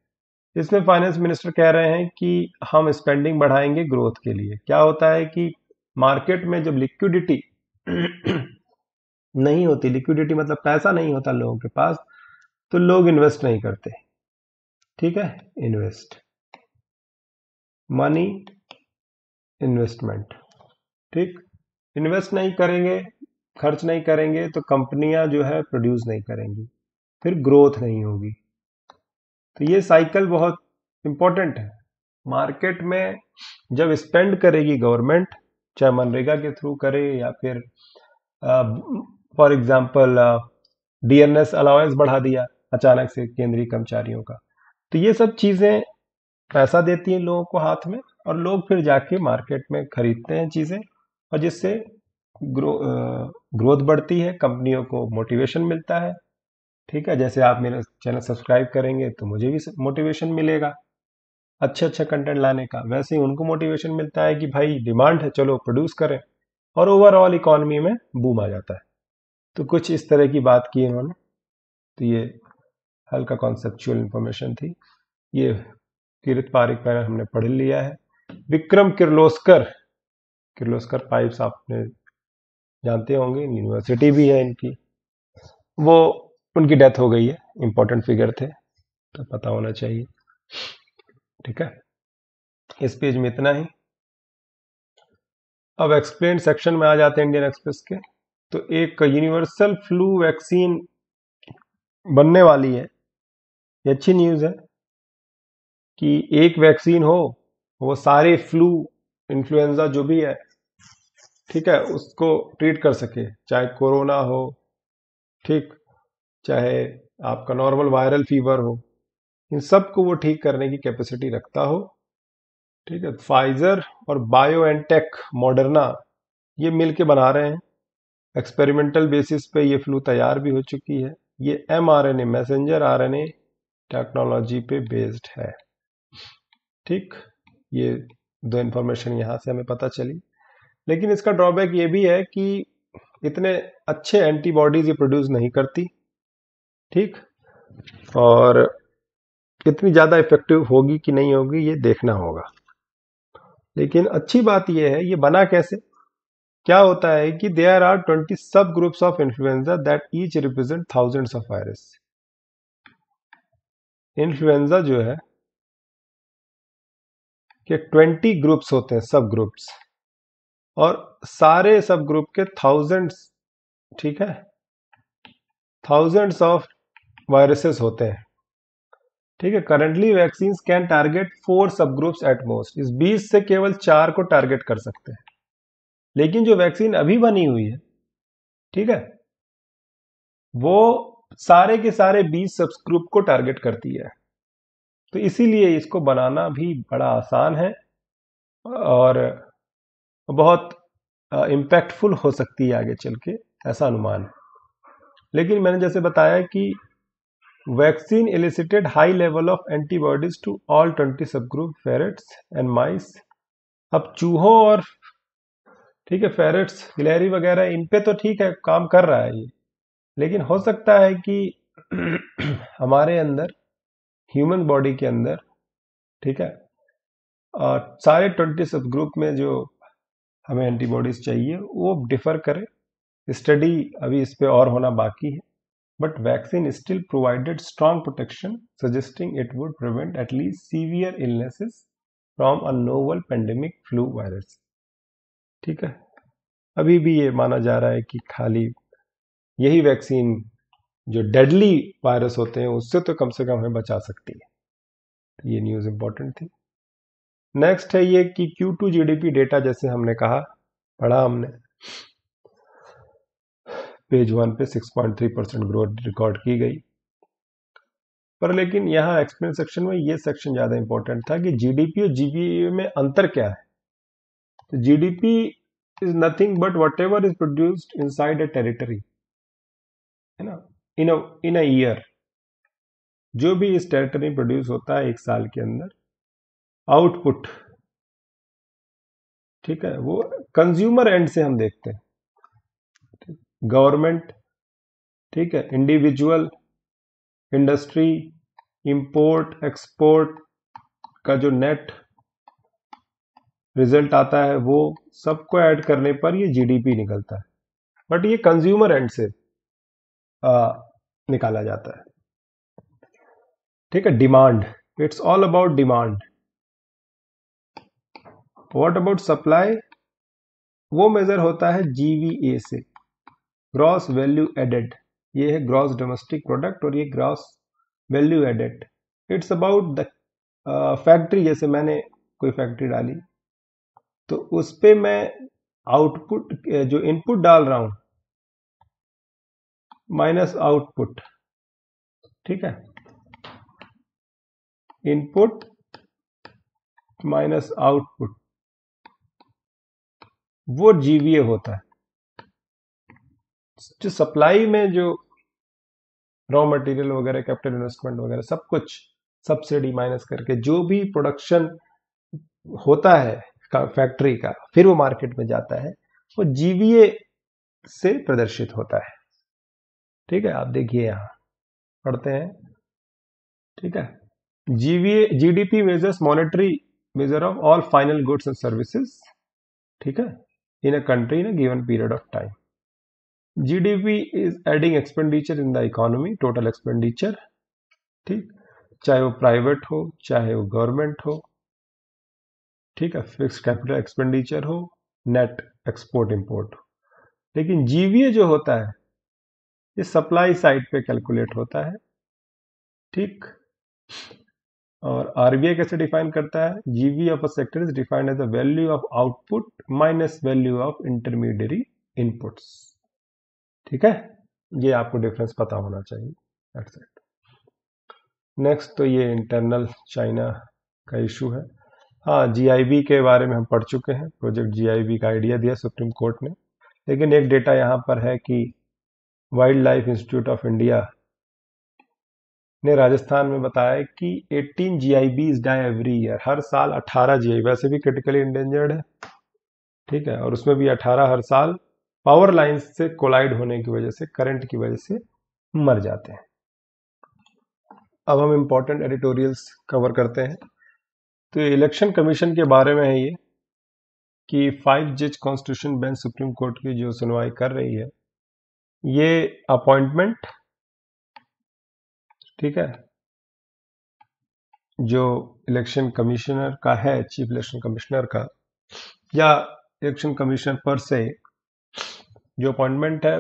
इसमें फाइनेंस मिनिस्टर कह रहे हैं कि हम स्पेंडिंग बढ़ाएंगे ग्रोथ के लिए। क्या होता है कि मार्केट में जब लिक्विडिटी नहीं होती, लिक्विडिटी मतलब पैसा नहीं होता लोगों के पास, तो लोग इन्वेस्ट नहीं करते, ठीक है, इन्वेस्ट मनी इन्वेस्टमेंट, ठीक, इन्वेस्ट नहीं करेंगे, खर्च नहीं करेंगे तो कंपनियां जो है प्रोड्यूस नहीं करेंगी, फिर ग्रोथ नहीं होगी। तो ये साइकिल बहुत इंपॉर्टेंट है। मार्केट में जब स्पेंड करेगी गवर्नमेंट, चाहे मनरेगा के थ्रू करे या फिर फॉर एग्जांपल डीएनएस अलाउंस बढ़ा दिया अचानक से केंद्रीय कर्मचारियों का, तो ये सब चीजें पैसा देती हैं लोगों को हाथ में, और लोग फिर जाके मार्केट में खरीदते हैं चीजें, और जिससे ग्रोथ बढ़ती है, कंपनियों को मोटिवेशन मिलता है, ठीक है। जैसे आप मेरा चैनल सब्सक्राइब करेंगे तो मुझे भी मोटिवेशन मिलेगा अच्छा अच्छा कंटेंट लाने का, वैसे ही उनको मोटिवेशन मिलता है कि भाई डिमांड है, चलो प्रोड्यूस करें, और ओवरऑल इकोनॉमी में बूम आ जाता है। तो कुछ इस तरह की बात की इन्होंने। तो ये हल्का कॉन्सेप्चुअल इंफॉर्मेशन थी, ये किरत पारिक पर हमने पढ़ लिया है। विक्रम किर्लोस्कर, किर्लोस्कर पाइप्स आपने जानते होंगे, यूनिवर्सिटी भी है इनकी, वो उनकी डेथ हो गई है, इंपॉर्टेंट फिगर थे तो पता होना चाहिए, ठीक है। इस पेज में इतना ही। अब एक्सप्लेन सेक्शन में आ जाते हैं इंडियन एक्सप्रेस के। तो एक यूनिवर्सल फ्लू वैक्सीन बनने वाली है, ये अच्छी न्यूज है कि एक वैक्सीन हो, वो सारे फ्लू इन्फ्लुएंजा जो भी है, ठीक है, उसको ट्रीट कर सके, चाहे कोरोना हो, ठीक, चाहे आपका नॉर्मल वायरल फीवर हो, इन सब को वो ठीक करने की कैपेसिटी रखता हो, ठीक है। फाइजर और बायोएनटेक मॉडर्ना ये मिलके बना रहे हैं, एक्सपेरिमेंटल बेसिस पे ये फ्लू तैयार भी हो चुकी है। ये mRNA मैसेंजर आरएनए टेक्नोलॉजी पे बेस्ड है, ठीक। ये दो इन्फॉर्मेशन यहां से हमें पता चली। लेकिन इसका ड्रॉबैक ये भी है कि इतने अच्छे एंटीबॉडीज ये प्रोड्यूस नहीं करती, ठीक, और कितनी ज्यादा इफेक्टिव होगी कि नहीं होगी ये देखना होगा। लेकिन अच्छी बात यह है, ये बना कैसे, क्या होता है कि देयर आर 20 सब groups of influenza that each represent thousands of virus. Influenza जो है कि 20 ग्रुप्स होते हैं, सब ग्रुप्स, और सारे सब ग्रुप के थाउजेंड्स, ठीक है, थाउजेंड्स ऑफ वायरसेस होते हैं, ठीक है, करंटली वैक्सीन कैन टारगेट 4 सब ग्रुप्स एट मोस्ट, इस 20 से केवल 4 को टारगेट कर सकते हैं। लेकिन जो वैक्सीन अभी बनी हुई है, ठीक है, वो सारे के सारे 20 सब ग्रुप को टारगेट करती है। तो इसीलिए इसको बनाना भी बड़ा आसान है और बहुत इम्पैक्टफुल हो सकती है आगे चल के, ऐसा अनुमान है। लेकिन मैंने जैसे बताया कि vaccine elicited high level of antibodies to all 20 sub group ferrets and माइस। अब चूहों और, ठीक है, फेरेट्स, गिलहरी वगैरह, इन पे तो ठीक है काम कर रहा है ये, लेकिन हो सकता है कि हमारे अंदर, ह्यूमन बॉडी के अंदर, ठीक है, सारे 20 सब ग्रुप में जो हमें एंटीबॉडीज चाहिए वो डिफर करे। स्टडी अभी इस पे और होना बाकी है, but vaccine still provided strong protection suggesting it would prevent at least severe illnesses from a novel pandemic flu virus. ठीक है, अभी भी ये माना जा रहा है कि खाली यही वैक्सीन जो डेडली वायरस होते हैं उससे तो कम से कम हमें बचा सकती है। तो ये न्यूज़ इंपॉर्टेंट थी। नेक्स्ट है ये कि Q2 जीडीपी डेटा, जैसे हमने कहा, पढ़ा हमने, पेज 1 पे 6.3% ग्रोथ रिकॉर्ड की गई। पर लेकिन यहाँ एक्सप्लेन सेक्शन में ये सेक्शन ज़्यादा इंपॉर्टेंट था कि जीडीपी और जीबीए में अंतर क्या है। तो GDP is nothing but what ever is produced inside a territory, है ना, इन अ ईयर, जो भी इस टेरिटरी में प्रोड्यूस होता है एक साल के अंदर, आउटपुट, ठीक है, वो कंज्यूमर एंड से हम देखते हैं, गवर्नमेंट, ठीक है, इंडिविजुअल, इंडस्ट्री, इंपोर्ट एक्सपोर्ट का जो नेट रिजल्ट आता है वो सबको ऐड करने पर ये जीडीपी निकलता है। बट ये कंज्यूमर एंड से निकाला जाता है, ठीक है। Demand, it's all about demand. What about supply, वो मेजर होता है जीवीए से, ग्रॉस वैल्यू एडेड। ये है ग्रॉस डोमेस्टिक प्रोडक्ट और ये gross value added. It's about the factory, जैसे मैंने कोई फैक्ट्री डाली तो उस पे मैं आउटपुट, जो इनपुट डाल रहा हूं, माइनस आउटपुट, ठीक है, इनपुट माइनस आउटपुट, वो जीवीए होता है। जो सप्लाई में जो रॉ मटेरियल वगैरह, कैपिटल इन्वेस्टमेंट वगैरह, सब कुछ सब्सिडी माइनस करके जो भी प्रोडक्शन होता है फैक्ट्री का, फिर वो मार्केट में जाता है, वो जीवीए से प्रदर्शित होता है। ठीक है, आप देखिए यहां पढ़ते हैं, ठीक है, GVA, GDP measures monetary measure of all final goods and services, ठीक है, in a country in a given period of time. GDP is adding expenditure in the economy, total expenditure, ठीक, चाहे वो प्राइवेट हो चाहे वो गवर्नमेंट हो, ठीक है, फिक्स कैपिटल एक्सपेंडिचर हो, नेट एक्सपोर्ट इंपोर्ट हो। लेकिन जीवीए जो होता है ये सप्लाई साइड पे कैलकुलेट होता है, ठीक। और आरबीआई कैसे डिफाइन करता है, GV of a sector is defined as the value of output minus value of intermediary inputs, ठीक है। ये आपको डिफरेंस पता होना चाहिए, दैट्स इट। नेक्स्ट तो ये इंटरनल चाइना का इशू है। हाँ, जीआईबी के बारे में हम पढ़ चुके हैं, प्रोजेक्ट जीआईबी का आइडिया दिया सुप्रीम कोर्ट ने। लेकिन एक डेटा यहाँ पर है कि wild life institute of India ने राजस्थान में बताया कि 18 जीआईबीज डाई एवरी ईयर, हर साल 18 जीआई, वैसे भी क्रिटिकली इंडेंजर्ड है, ठीक है, और उसमें भी 18 हर साल पावर लाइंस से कोलाइड होने की वजह से, करंट की वजह से मर जाते हैं। अब हम इंपॉर्टेंट एडिटोरियल्स कवर करते हैं। तो इलेक्शन कमीशन के बारे में है ये कि 5 जज कॉन्स्टिट्यूशन बेंच सुप्रीम कोर्ट की जो सुनवाई कर रही है, ये अपॉइंटमेंट, ठीक है, जो इलेक्शन कमिश्नर का है, चीफ इलेक्शन कमिश्नर का, या इलेक्शन कमीशन पर से जो अपॉइंटमेंट है,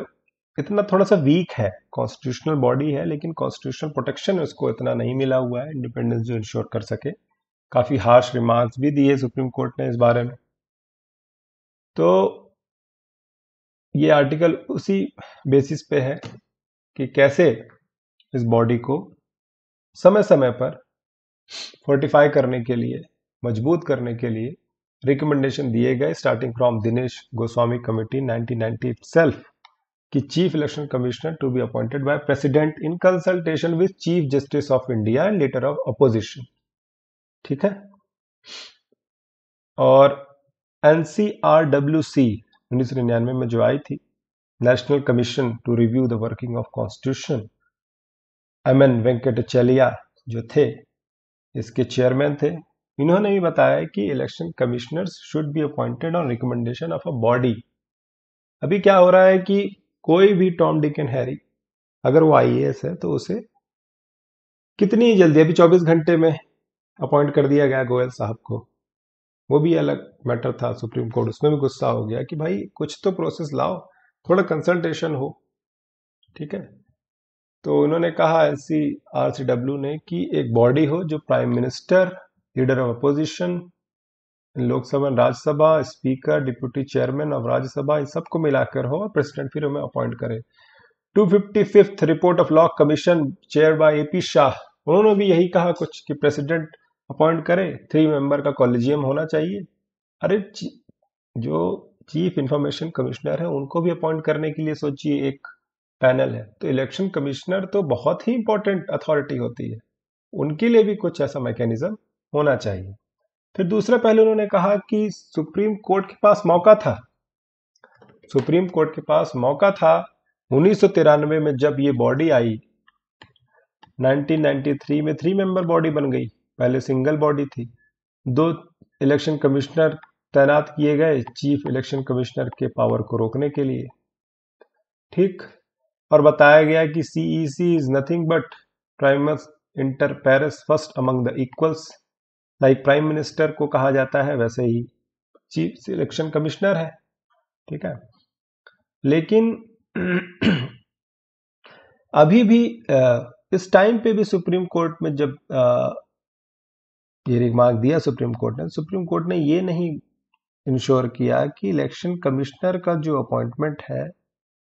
इतना थोड़ा सा वीक है, कॉन्स्टिट्यूशनल बॉडी है लेकिन कॉन्स्टिट्यूशनल प्रोटेक्शन उसको इतना नहीं मिला हुआ है इंडिपेंडेंस जो इंश्योर कर सके। काफी हार्श रिमार्क्स भी दिए सुप्रीम कोर्ट ने इस बारे में। तो ये आर्टिकल उसी बेसिस पे है कि कैसे इस बॉडी को समय समय पर फोर्टिफाई करने के लिए, मजबूत करने के लिए रिकमेंडेशन दिए गए, starting from Dinesh Goswami committee 1990 itself, कि chief election commissioner to be appointed by president in consultation with chief justice of India and leader of opposition. ठीक है। और NCRWC 1999 में जो आई थी, national commission to review the working of constitution, MN Venkatachaliah जो थे इसके चेयरमैन थे। इन्होंने भी बताया कि election commissioners should be appointed on recommendation of a body. अभी क्या हो रहा है कि कोई भी टॉम डिक एंड हैरी अगर वो IAS है तो उसे कितनी जल्दी, अभी 24 घंटे में अपॉइंट कर दिया गया गोयल साहब को। वो भी अलग मैटर था, सुप्रीम कोर्ट उसमें भी गुस्सा हो गया कि भाई कुछ तो प्रोसेस लाओ, थोड़ा कंसल्टेशन हो। ठीक है। तो उन्होंने कहा NCRCW ने कि एक बॉडी हो जो prime minister, leader of opposition, Lok Sabha Rajya Sabha, speaker, deputy chairman of Rajya Sabha, इन सबको मिलाकर हो और प्रेसिडेंट फिर हमें अपॉइंट करे। 255th report of law commission chair by AP Shah, उन्होंने भी यही कहा कुछ कि प्रेसिडेंट अपॉइंट करे, 3 मेंबर का कॉलेजियम होना चाहिए। अरे जो चीफ इंफॉर्मेशन कमिश्नर है उनको भी अपॉइंट करने के लिए सोचिए एक पैनल है, तो इलेक्शन कमिश्नर तो बहुत ही इंपॉर्टेंट अथॉरिटी होती है, उनके लिए भी कुछ ऐसा मैकेनिज्म होना चाहिए। फिर दूसरा पहलू उन्होंने कहा कि सुप्रीम कोर्ट के पास मौका था, सुप्रीम कोर्ट के पास मौका था 1993 में जब ये बॉडी आई, 1993 में 3 मेंबर बॉडी बन गई, पहले सिंगल बॉडी थी, 2 इलेक्शन कमिश्नर तैनात किए गए चीफ इलेक्शन कमिश्नर के पावर को रोकने के लिए। ठीक। और बताया गया कि CEC is nothing but primus inter pares first among the equals, like prime minister को कहा जाता है वैसे ही चीफ इलेक्शन कमिश्नर है। ठीक है। लेकिन अभी भी इस टाइम पे भी सुप्रीम कोर्ट में जब ये रिमार्क दिया सुप्रीम कोर्ट ने ये नहीं इंश्योर किया कि इलेक्शन कमिश्नर का जो अपॉइंटमेंट है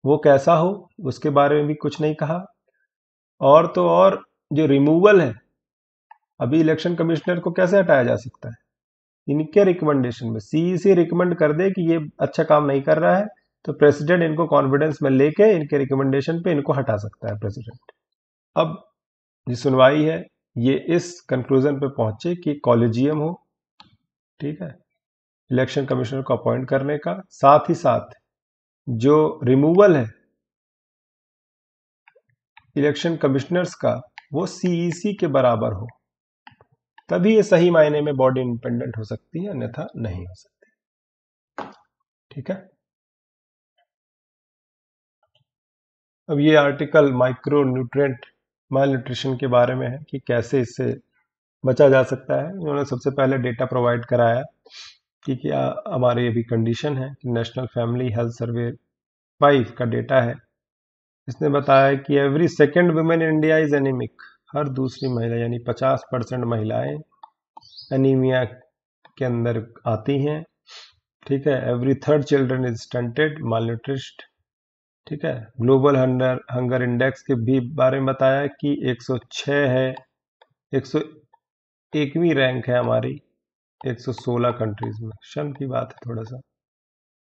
वो कैसा हो, उसके बारे में भी कुछ नहीं कहा। और तो और जो रिमूवल है, अभी इलेक्शन कमिश्नर को कैसे हटाया जा सकता है, इनके रिकमेंडेशन में CEC रिकमेंड कर दे कि ये अच्छा काम नहीं कर रहा है तो प्रेसिडेंट इनको कॉन्फिडेंस में लेके इनके रिकमेंडेशन पे इनको हटा सकता है प्रेसिडेंट। अब जो सुनवाई है ये इस कंक्लूजन पे पहुंचे कि कॉलेजियम हो, ठीक है, इलेक्शन कमिश्नर को अपॉइंट करने का, साथ ही साथ जो रिमूवल है इलेक्शन कमिश्नर्स का वो CEC के बराबर हो, तभी ये सही मायने में बॉडी इंडिपेंडेंट हो सकती है, अन्यथा नहीं हो सकती। ठीक है। अब ये आर्टिकल माइक्रो न्यूट्रिएंट माल न्यूट्रिशन के बारे में है कि कैसे इससे बचा जा सकता है। इन्होंने सबसे पहले डेटा प्रोवाइड कराया कि क्या हमारी अभी कंडीशन है कि नेशनल फैमिली हेल्थ सर्वे 5 का डेटा है। इसने बताया कि every second women in India is anaemic, हर दूसरी महिला यानी 50% महिलाएं एनीमिया के अंदर आती हैं। ठीक है। Every third children is stunted, malnourished. ठीक है। ग्लोबल हंगर इंडेक्स के भी बारे में बताया कि 106 है, 101वीं रैंक है हमारी 116 कंट्रीज में, शर्म की बात है थोड़ा सा।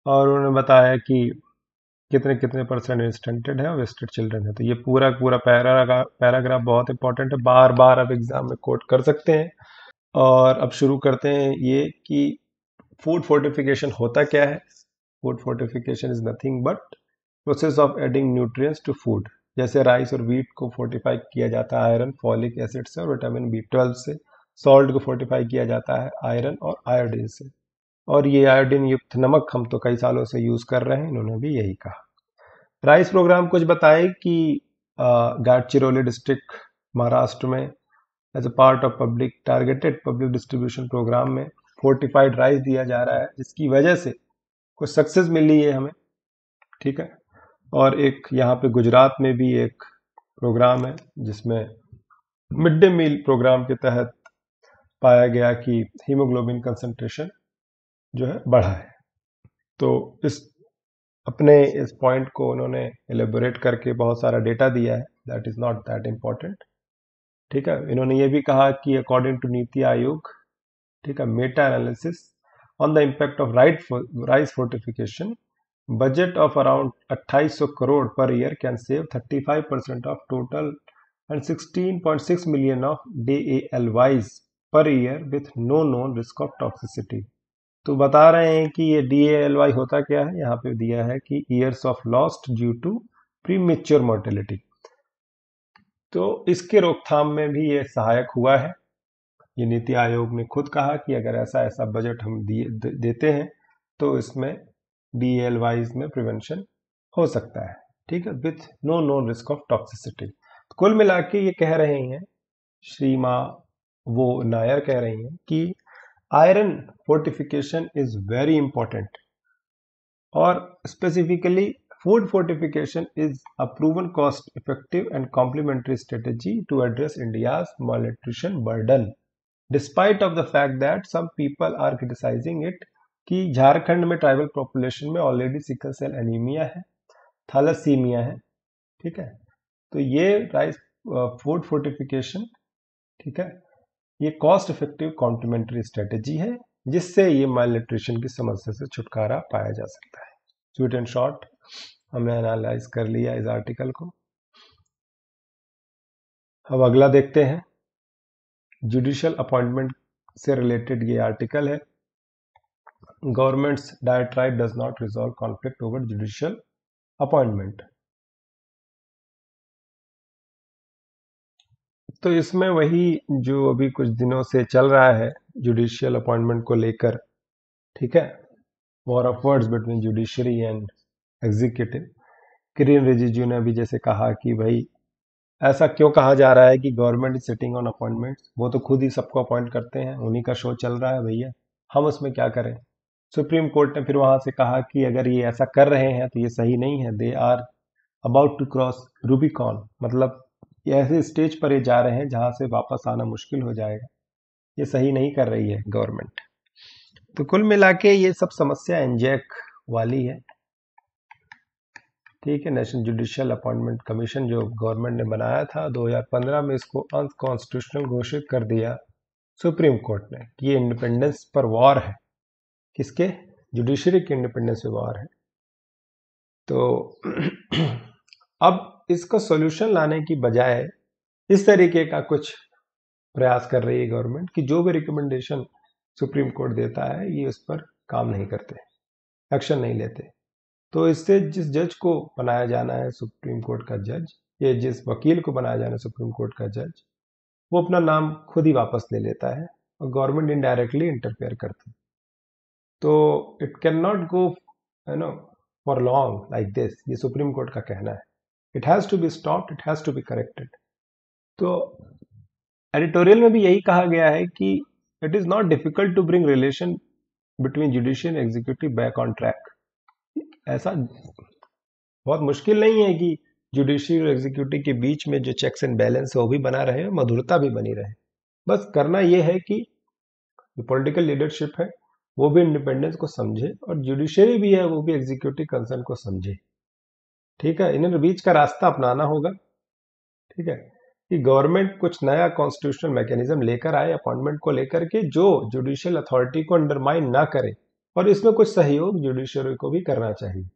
और उन्होंने बताया कि कितने कितने परसेंट इंस्टेंटेड है और वेस्टेड चिल्ड्रन है। तो ये पूरा पूरा पैराग्राफ बहुत इंपॉर्टेंट है, बार बार आप एग्जाम में कोट कर सकते हैं। और अब शुरू करते हैं ये कि फूड फोर्टिफिकेशन होता क्या है। Food fortification is nothing but process of adding nutrients to food. जैसे राइस और व्हीट को फोर्टिफाई किया जाता है आयरन, फॉलिक एसिड से और विटामिन B12 से, सॉल्ट को फोर्टिफाई किया जाता है आयरन और आयोडीन से। और ये आयोडीन युक्त नमक हम तो कई सालों से यूज कर रहे हैं, इन्होंने भी यही कहा। राइस प्रोग्राम कुछ बताए कि गढ़चिरौली डिस्ट्रिक्ट महाराष्ट्र में as a part of targeted public distribution program में फोर्टिफाइड राइस दिया जा रहा है, जिसकी वजह से कुछ सक्सेस मिली है हमें। ठीक है। और एक यहाँ पे गुजरात में भी एक प्रोग्राम है जिसमें मिड डे मील प्रोग्राम के तहत पाया गया कि हीमोग्लोबिन कंसंट्रेशन जो है बढ़ा है। तो इस पॉइंट को उन्होंने एलेबोरेट करके बहुत सारा डेटा दिया है, that is not that important. ठीक है, इन्होंने ये भी कहा कि अकॉर्डिंग टू नीति आयोग, ठीक है, Meta analysis on the impact of rice fortification, budget of around 2800 crore per year can save 35% of total and 16.6 million of DALYs per year with no known risk of toxicity। तो बता रहे हैं कि ये DALY होता क्या है, यहाँ पे दिया है कि years of lost due to premature mortality. तो इसके रोकथाम में भी ये सहायक हुआ है। ये नीति आयोग ने खुद कहा कि अगर ऐसा ऐसा बजट हम देते हैं तो इसमें DALYs में प्रिवेंशन हो सकता है, ठीक है, with no known risk of toxicity. कुल मिला के ये कह रहे हैं श्री वो नायर कह रही हैं कि iron fortification is very important और specifically food fortification is a proven cost effective and complementary strategy to address India's malnutrition burden despite of the fact that some people are criticising it कि झारखंड में tribal population में already sickle cell anaemia है, thalassaemia है, ठीक है। तो ये rice food fortification, ठीक है, ये कॉस्ट इफेक्टिव कॉम्प्लीमेंट्री स्ट्रेटेजी है जिससे ये माल न्यूट्रिशन की समस्या से छुटकारा पाया जा सकता है। स्वीट एंड शॉर्ट हमने एनालाइज कर लिया इस आर्टिकल को। अब अगला देखते हैं, जुडिशियल अपॉइंटमेंट से रिलेटेड ये आर्टिकल है। Government's diatribe does not resolve conflict over judicial appointment. तो इसमें वही जो अभी कुछ दिनों से चल रहा है जुडिशियल अपॉइंटमेंट को लेकर, ठीक है, war of words between judiciary and executive. Kiren Rijiju ने अभी जैसे कहा कि भाई ऐसा क्यों कहा जा रहा है कि government is sitting on appointments, वो तो खुद ही सबको अपॉइंट करते हैं, उन्हीं का शो चल रहा है भैया, हम उसमें क्या करें। सुप्रीम कोर्ट ने फिर वहां से कहा कि अगर ये ऐसा कर रहे हैं तो ये सही नहीं है, they are about to cross Rubicon, मतलब ये ऐसे स्टेज पर ये जा रहे हैं जहां से वापस आना मुश्किल हो जाएगा, ये सही नहीं कर रही है गवर्नमेंट। तो कुल मिला के ये सब समस्या एनजेक वाली है, ठीक है। नेशनल जुडिशियल अपॉइंटमेंट कमीशन जो गवर्नमेंट ने बनाया था 2015 में, इसको अनकॉन्स्टिट्यूशनल घोषित कर दिया सुप्रीम कोर्ट ने कि ये इंडिपेंडेंस पर वॉर है, किसके, जुडिशरी के इंडिपेंडेंस पे वॉर है। तो अब इसका सॉल्यूशन लाने की बजाय इस तरीके का कुछ प्रयास कर रही है गवर्नमेंट कि जो भी रिकमेंडेशन सुप्रीम कोर्ट देता है ये उस पर काम नहीं करते, एक्शन नहीं लेते। तो इससे जिस जज को बनाया जाना है सुप्रीम कोर्ट का जज, या जिस वकील को बनाया जाना है सुप्रीम कोर्ट का जज, वो अपना नाम खुद ही वापस ले लेता है और गवर्नमेंट इनडायरेक्टली इंटरफेयर करती है। तो it can not go for long like this, ये सुप्रीम कोर्ट का कहना है। It has to be stopped, it has to be corrected. तो एडिटोरियल में भी यही कहा गया है कि it is not difficult to bring relation between judicial executive back on track. ऐसा बहुत मुश्किल नहीं है कि जुडिशियल और एग्जीक्यूटिव के बीच में जो चेक्स एंड बैलेंस है वो भी बना रहे, मधुरता भी बनी रहे। बस करना यह है कि जो पॉलिटिकल लीडरशिप है वो भी इंडिपेंडेंस को समझे और जुडिशरी भी है वो भी एग्जीक्यूटिव कंसर्न को समझे, ठीक है। इन्हें बीच का रास्ता अपनाना होगा, ठीक है, कि गवर्नमेंट कुछ नया कॉन्स्टिट्यूशनल मैकेनिज्म लेकर आए अपॉइंटमेंट को लेकर के जो जुडिशियल अथॉरिटी को अंडरमाइन ना करे, और इसमें कुछ सहयोग जुडिशरी को भी करना चाहिए।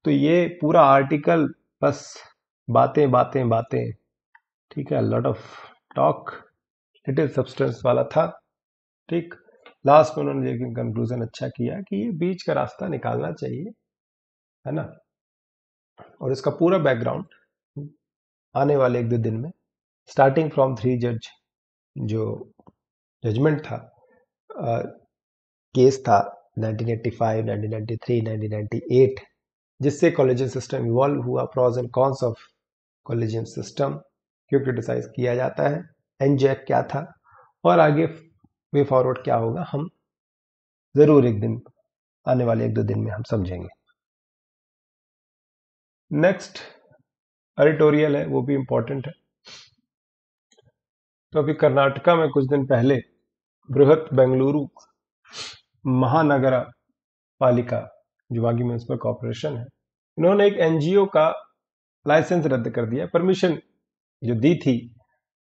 तो ये पूरा आर्टिकल बस बातें बातें बातें, ठीक है, lot of talk, little substance वाला था, ठीक। लास्ट में उन्होंने लेकिन कंक्लूजन अच्छा किया कि ये बीच का रास्ता निकालना चाहिए, है ना। और इसका पूरा बैकग्राउंड आने वाले 1-2 दिन में, स्टार्टिंग फ्रॉम 3 जज जो जजमेंट था, केस था 1985, 1993, 1998, जिससे कॉलेजियन सिस्टम इवॉल्व हुआ, pros and cons of collegian system क्यों क्रिटिसाइज किया जाता है, एनजैक क्या था, और आगे वे फॉरवर्ड क्या होगा, हम जरूर एक दिन आने वाले 1-2 दिन में हम समझेंगे। नेक्स्ट एडिटोरियल है, वो भी इंपॉर्टेंट है। तो अभी कर्नाटका में कुछ दिन पहले बृहत बेंगलुरु महानगरा पालिका, जो बागी म्यूनिसिपल कॉरपोरेशन है, इन्होंने एक एनजीओ का लाइसेंस रद्द कर दिया। परमिशन जो दी थी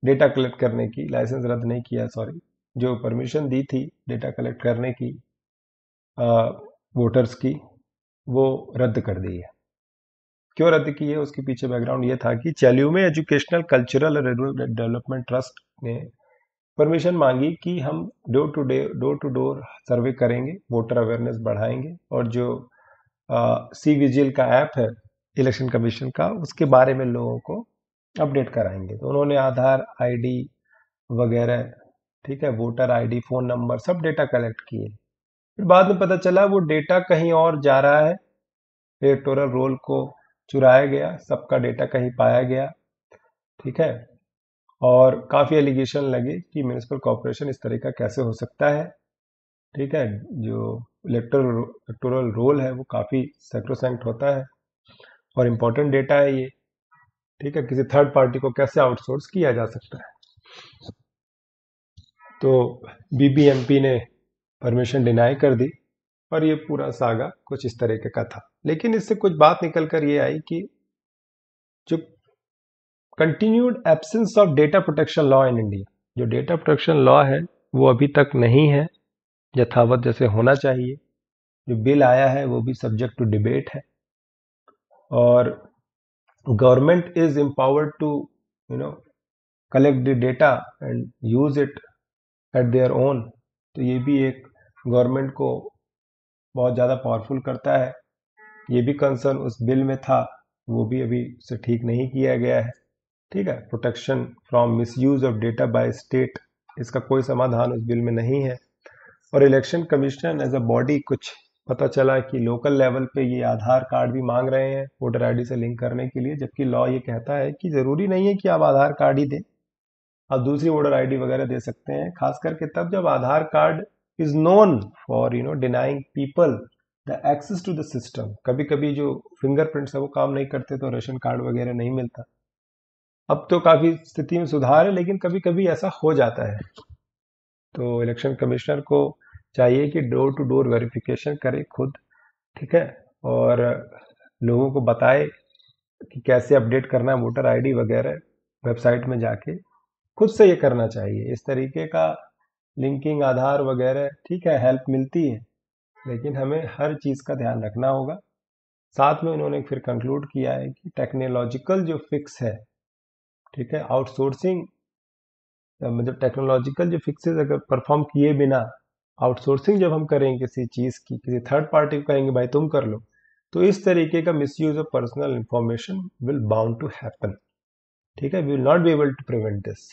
डेटा कलेक्ट करने की, लाइसेंस रद्द नहीं किया, सॉरी, जो परमिशन दी थी डेटा कलेक्ट करने की वोटर्स की, वो रद्द कर दी है। क्यों रद्द की है, उसके पीछे बैकग्राउंड ये था कि चैल्यूमे एजुकेशनल कल्चरल और डेवलपमेंट ट्रस्ट ने परमिशन मांगी कि हम डोर टू डोर सर्वे करेंगे, वोटर अवेयरनेस बढ़ाएंगे, और जो सी विजिल का ऐप है इलेक्शन कमीशन का, उसके बारे में लोगों को अपडेट कराएंगे। तो उन्होंने आधार आईडी वगैरह, ठीक है, वोटर आईडी, फोन नंबर, सब डेटा कलेक्ट किए। फिर बाद में पता चला वो डेटा कहीं और जा रहा है, इलेक्टोरल रोल को चुराया गया, सबका डेटा कहीं पाया गया, ठीक है। और काफ़ी एलिगेशन लगे कि म्यूनिसिपल कॉर्पोरेशन इस तरह का कैसे हो सकता है, ठीक है। जो इलेक्टोरल रोल है वो काफ़ी सैक्रोसैंक्ट होता है और इम्पोर्टेंट डेटा है ये, ठीक है। किसी थर्ड पार्टी को कैसे आउटसोर्स किया जा सकता है। तो बीबीएमपी ने परमिशन डिनाई कर दी और ये पूरा सागा कुछ इस तरीके का था। लेकिन इससे कुछ बात निकल कर ये आई कि जो continued absence of data protection law in India, जो डेटा प्रोटेक्शन लॉ है वो अभी तक नहीं है यथावत जैसे होना चाहिए। जो बिल आया है वो भी सब्जेक्ट टू डिबेट है, और government is empowered to collect the data and use it at their own. तो ये भी एक गवर्नमेंट को बहुत ज़्यादा पावरफुल करता है। ये भी कंसर्न उस बिल में था, वो भी अभी से ठीक नहीं किया गया है, ठीक है। Protection from misuse of data by state, इसका कोई समाधान उस बिल में नहीं है। और election commission as a body, कुछ पता चला कि लोकल लेवल पे ये आधार कार्ड भी मांग रहे हैं वोटर आईडी से लिंक करने के लिए, जबकि लॉ ये कहता है कि ज़रूरी नहीं है कि आप आधार कार्ड ही दें, आप दूसरी वोटर आईडी वगैरह दे सकते हैं, खास करके तब जब Aadhaar card is known for denying people the access to the system. कभी कभी जो फिंगरप्रिंट्स है वो काम नहीं करते तो राशन कार्ड वगैरह नहीं मिलता। अब तो काफ़ी स्थिति में सुधार है, लेकिन कभी कभी ऐसा हो जाता है। तो इलेक्शन कमिश्नर को चाहिए कि डोर टू डोर वेरिफिकेशन करे खुद, ठीक है, और लोगों को बताए कि कैसे अपडेट करना है वोटर आईडी वगैरह, वेबसाइट में जाके खुद से ये करना चाहिए। इस तरीके का लिंकिंग आधार वगैरह, ठीक है, हेल्प मिलती है, लेकिन हमें हर चीज़ का ध्यान रखना होगा। साथ में उन्होंने फिर कंक्लूड किया है कि टेक्नोलॉजिकल जो फिक्स है, ठीक है, आउटसोर्सिंग, मतलब टेक्नोलॉजिकल जो फिक्सेस अगर परफॉर्म किए बिना आउटसोर्सिंग जब हम करेंगे किसी चीज़ की, किसी थर्ड पार्टी को कहेंगे भाई तुम कर लो, तो इस तरीके का misuse of personal information will bound to happen, ठीक है। We will not be able to prevent this,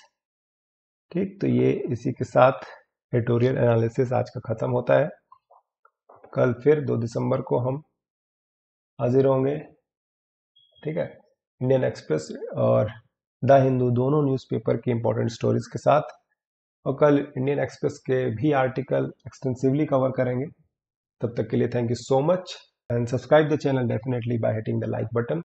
ठीक। तो ये इसी के साथ एडिटोरियल एनालिसिस आज का ख़त्म होता है। कल फिर 2 दिसंबर को हम हाजिर होंगे, ठीक है, इंडियन एक्सप्रेस और द हिंदू दोनों न्यूज़पेपर की इंपॉर्टेंट स्टोरीज के साथ। और कल इंडियन एक्सप्रेस के भी आर्टिकल एक्सटेंसिवली कवर करेंगे। तब तक के लिए thank you so much, and subscribe the channel definitely by hitting the like button.